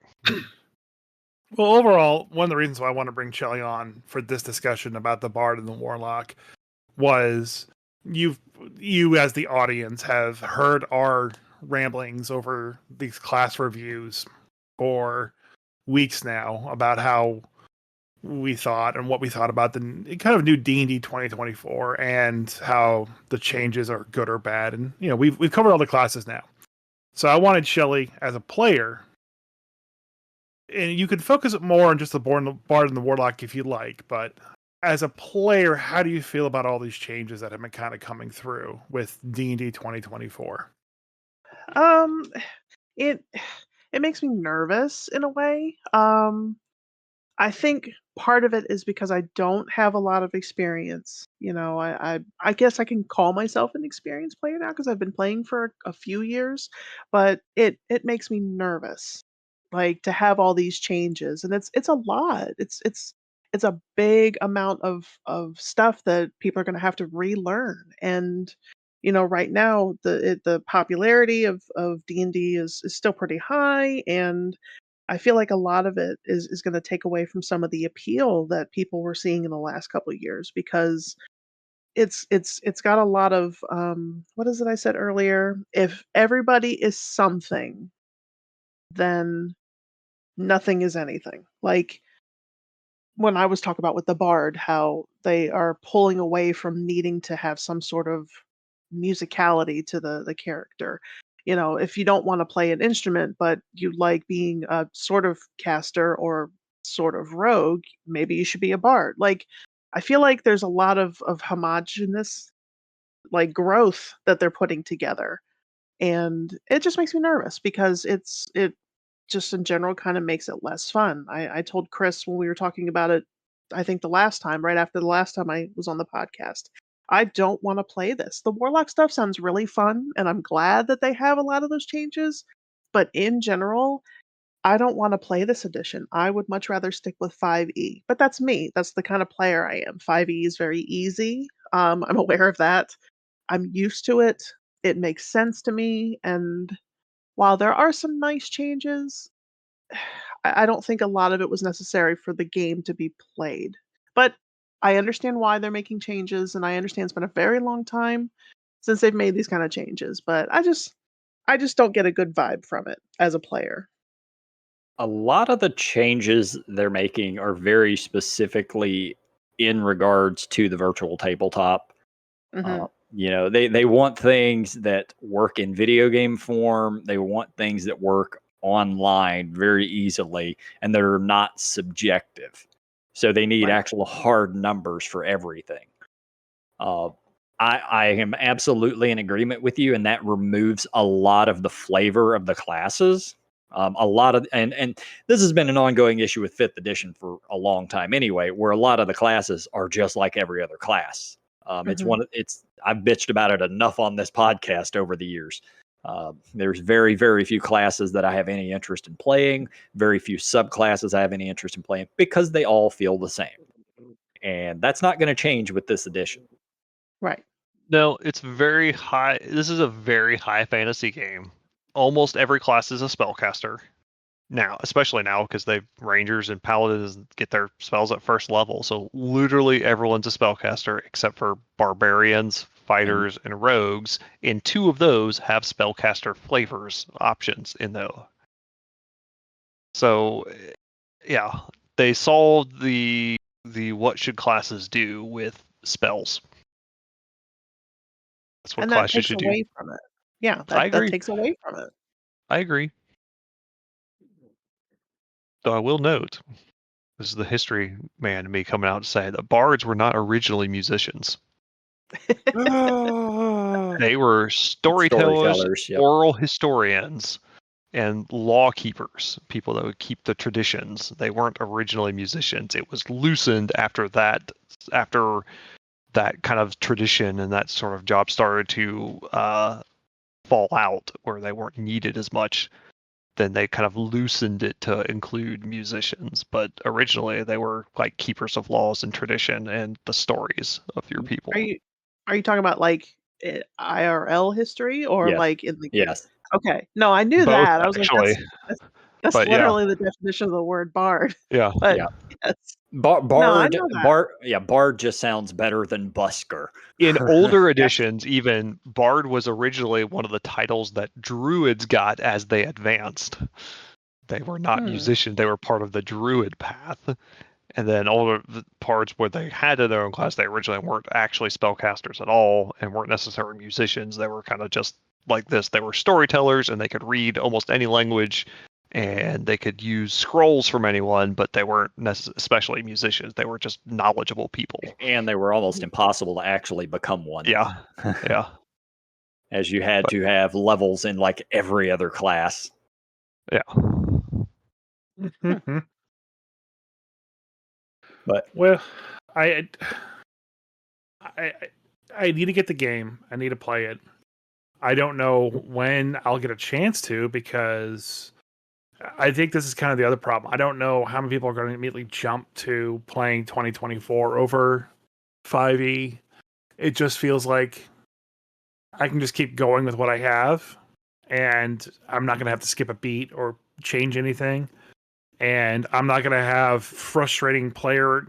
Well, overall, one of the reasons why I want to bring Shelley on for this discussion about the Bard and the Warlock was you as the audience have heard our ramblings over these class reviews for weeks now about how we thought and what we thought about the kind of new D&D 2024 and how the changes are good or bad. And we've covered all the classes now. So I wanted Shelley as a player, and you could focus it more on just the Bard and the Warlock if you like, but as a player, how do you feel about all these changes that have been kind of coming through with D&D 2024? It makes me nervous in a way. I think part of it is because I don't have a lot of experience. I guess I can call myself an experienced player now because I've been playing for a few years, but it makes me nervous like to have all these changes, and it's a lot. It's a big amount of stuff that people are going to have to relearn. And right now the popularity of D&D is still pretty high, and I feel like a lot of it is going to take away from some of the appeal that people were seeing in the last couple of years, because it's got a lot of what is it I said earlier? If everybody is something, then nothing is anything. Like when I was talking about with the bard, how they are pulling away from needing to have some sort of musicality to the character. If you don't want to play an instrument, but you like being a sort of caster or sort of rogue, maybe you should be a bard. Like, I feel like there's a lot of homogenous, like, growth that they're putting together, and it just makes me nervous because it just in general kind of makes it less fun. I told Chris when we were talking about it, I think the last time, right after the last time I was on the podcast, I don't want to play this. The Warlock stuff sounds really fun, and I'm glad that they have a lot of those changes. But in general, I don't want to play this edition. I would much rather stick with 5e. But that's me. That's the kind of player I am. 5e is very easy. I'm aware of that. I'm used to it. It makes sense to me. And while there are some nice changes, I don't think a lot of it was necessary for the game to be played. But I understand why they're making changes, and I understand it's been a very long time since they've made these kind of changes. But I just don't get a good vibe from it as a player. A lot of the changes they're making are very specifically in regards to the virtual tabletop. Hmm. They want things that work in video game form. They want things that work online very easily, and they're not subjective. So they need Right. actual hard numbers for everything. Uh, I am absolutely in agreement with you, and that removes a lot of the flavor of the classes. A lot of and this has been an ongoing issue with fifth edition for a long time anyway, where a lot of the classes are just like every other class. Hmm. I've bitched about it enough on this podcast over the years. There's very, very few classes that I have any interest in playing, very few subclasses I have any interest in playing, because they all feel the same. And that's not going to change with this edition. Right. No, it's very high. This is a very high fantasy game. Almost every class is a spellcaster now, especially now because they rangers and paladins get their spells at first level. So literally everyone's a spellcaster except for barbarians, fighters, and rogues. And two of those have spellcaster flavors options in though. So yeah, they solved the what should classes do with spells. That's what And that classes takes should do. away from it. Yeah, I that agree. takes away from it. I agree. Though I will note, this is the history man in me coming out to say that bards were not originally musicians. They were storytellers, Storytellers, yep. oral historians, and law keepers, people that would keep the traditions. They weren't originally musicians. It was loosened after that kind of tradition and that sort of job started to fall out, where they weren't needed as much. Then they kind of loosened it to include musicians. But originally they were like keepers of laws and tradition and the stories of your people. Are you talking about like IRL history or Yes. like in the game? Yes. Okay. No, I knew Both, that. I was like, actually. that's But yeah. literally the definition of the word bard. Yeah. But Yeah. yes. Bard, I know that. Bard just sounds better than busker. In older editions, even Bard was originally one of the titles that druids got as they advanced. They were not musicians; they were part of the druid path. And then older parts where they had their own class, they originally weren't actually spellcasters at all, and weren't necessarily musicians. They were kind of just like this. They were storytellers, and they could read almost any language, and they could use scrolls from anyone, but they weren't especially musicians. They were just knowledgeable people. And they were almost impossible to actually become one. Yeah. Yeah. As you had to have levels in like every other class. Yeah. But well, I need to get the game. I need to play it. I don't know when I'll get a chance to, because I think this is kind of the other problem. I don't know how many people are going to immediately jump to playing 2024 over 5e. It just feels like I can just keep going with what I have, and I'm not going to have to skip a beat or change anything. And I'm not going to have frustrating player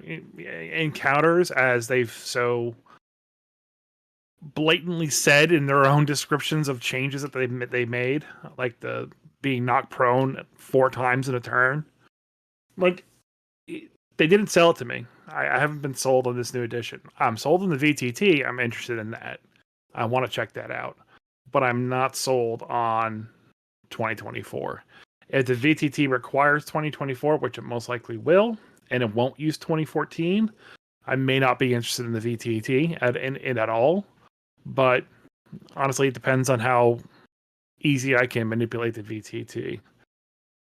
encounters as they've so blatantly said in their own descriptions of changes that they made, like the being knocked prone 4 times in a turn. Like, they didn't sell it to me. I haven't been sold on this new edition. I'm sold on the VTT. I'm interested in that. I want to check that out. But I'm not sold on 2024. If the VTT requires 2024, which it most likely will, and it won't use 2014, I may not be interested in the VTT at all. But honestly, it depends on how easy I can manipulate the VTT.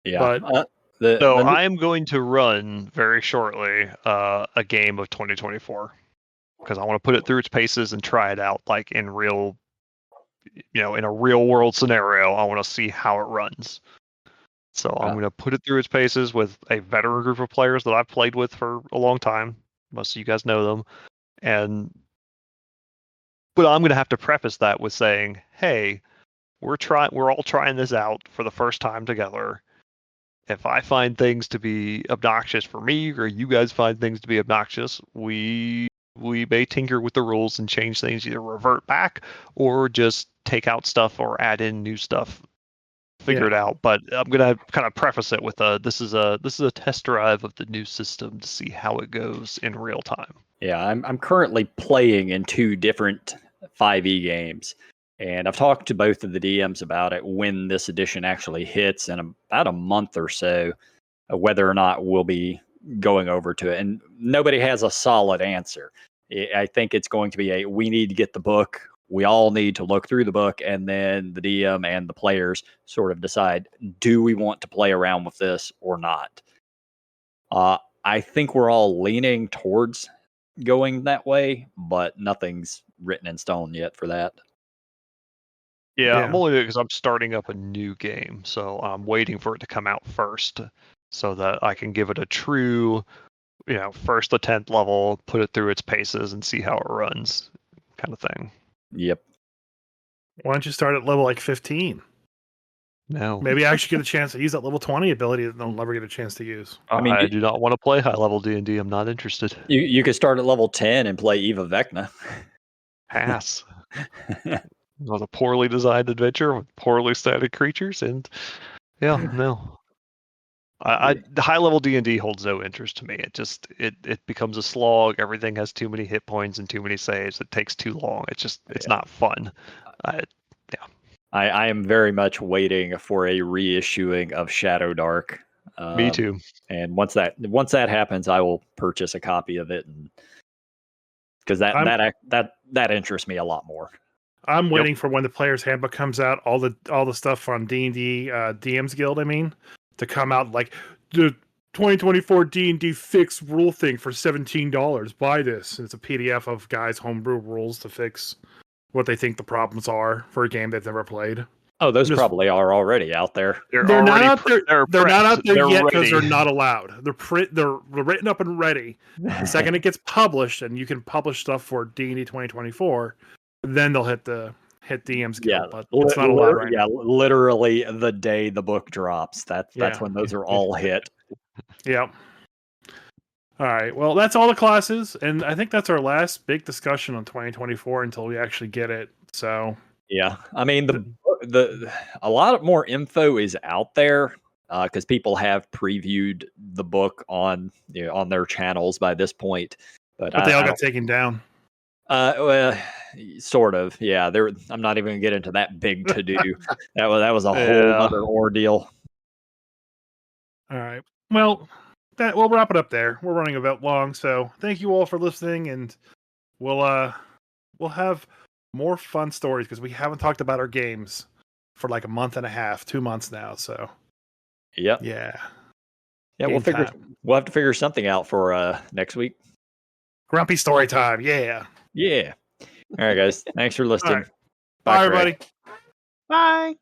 Yeah. But So I am going to run very shortly a game of 2024 because I want to put it through its paces and try it out, like in real, in a real world scenario. I want to see how it runs. So I'm going to put it through its paces with a veteran group of players that I've played with for a long time. Most of you guys know them, but I'm going to have to preface that with saying, "Hey, we're all trying this out for the first time together. If I find things to be obnoxious for me, or you guys find things to be obnoxious, we may tinker with the rules and change things, either revert back or just take out stuff or add in new stuff. Figure it out." But I'm gonna kind of preface it with this is a test drive of the new system to see how it goes in real time. Yeah, I'm currently playing in 2 different 5e games, and I've talked to both of the DMs about it when this edition actually hits in about a month or so, whether or not we'll be going over to it. And nobody has a solid answer. I think it's going to be we need to get the book. We all need to look through the book, and then the DM and the players sort of decide, do we want to play around with this or not? I think we're all leaning towards going that way, but nothing's written in stone yet for that. Yeah. I'm only because I'm starting up a new game, so I'm waiting for it to come out first so that I can give it a true, first to 10th level, put it through its paces and see how it runs, kind of thing. Yep. Why don't you start at level 15? No. Maybe I actually get a chance to use that level 20 ability that they'll never get a chance to use. I mean, I do not want to play high level D&D. I'm not interested. You could start at level 10 and play Eva Vecna. Pass. It was a poorly designed adventure with poorly stated creatures, and no. The high level D&D holds no interest to me. It becomes a slog. Everything has too many hit points and too many saves. It takes too long. It's not fun. I am very much waiting for a reissuing of Shadow Dark. Me too. And once that happens, I will purchase a copy of it, because that interests me a lot more. I'm waiting for when the player's handbook comes out, all the stuff from D&D DM's Guild, to come out, like the 2024 D&D fix rule thing for $17. Buy this. And it's a PDF of guys' homebrew rules to fix what they think the problems are for a game they've never played. Oh, those probably are already out there. They're not out there. They're not out there yet because they're not allowed. They're written up and ready. The second it gets published, and you can publish stuff for D&D 2024, then they'll hit DM's Guild. But it's not allowed right now. Literally the day the book drops. That's when those are all hit. Yep. All right. Well, that's all the classes, and I think that's our last big discussion on 2024 until we actually get it. So yeah, I mean a lot more info is out there because people have previewed the book on their channels by this point, but they all got taken down. Well, sort of. Yeah, I'm not even gonna get into that big to do. that was a whole other ordeal. All right. Well, we'll wrap it up there. We're running a bit long, so thank you all for listening, and we'll have more fun stories because we haven't talked about our games for like a month and a half, 2 months now. So, yep. Yeah. We'll have to figure something out for next week. Grumpy story time. Yeah. Yeah. All right, guys. Thanks for listening. Right. Bye, everybody. Bye.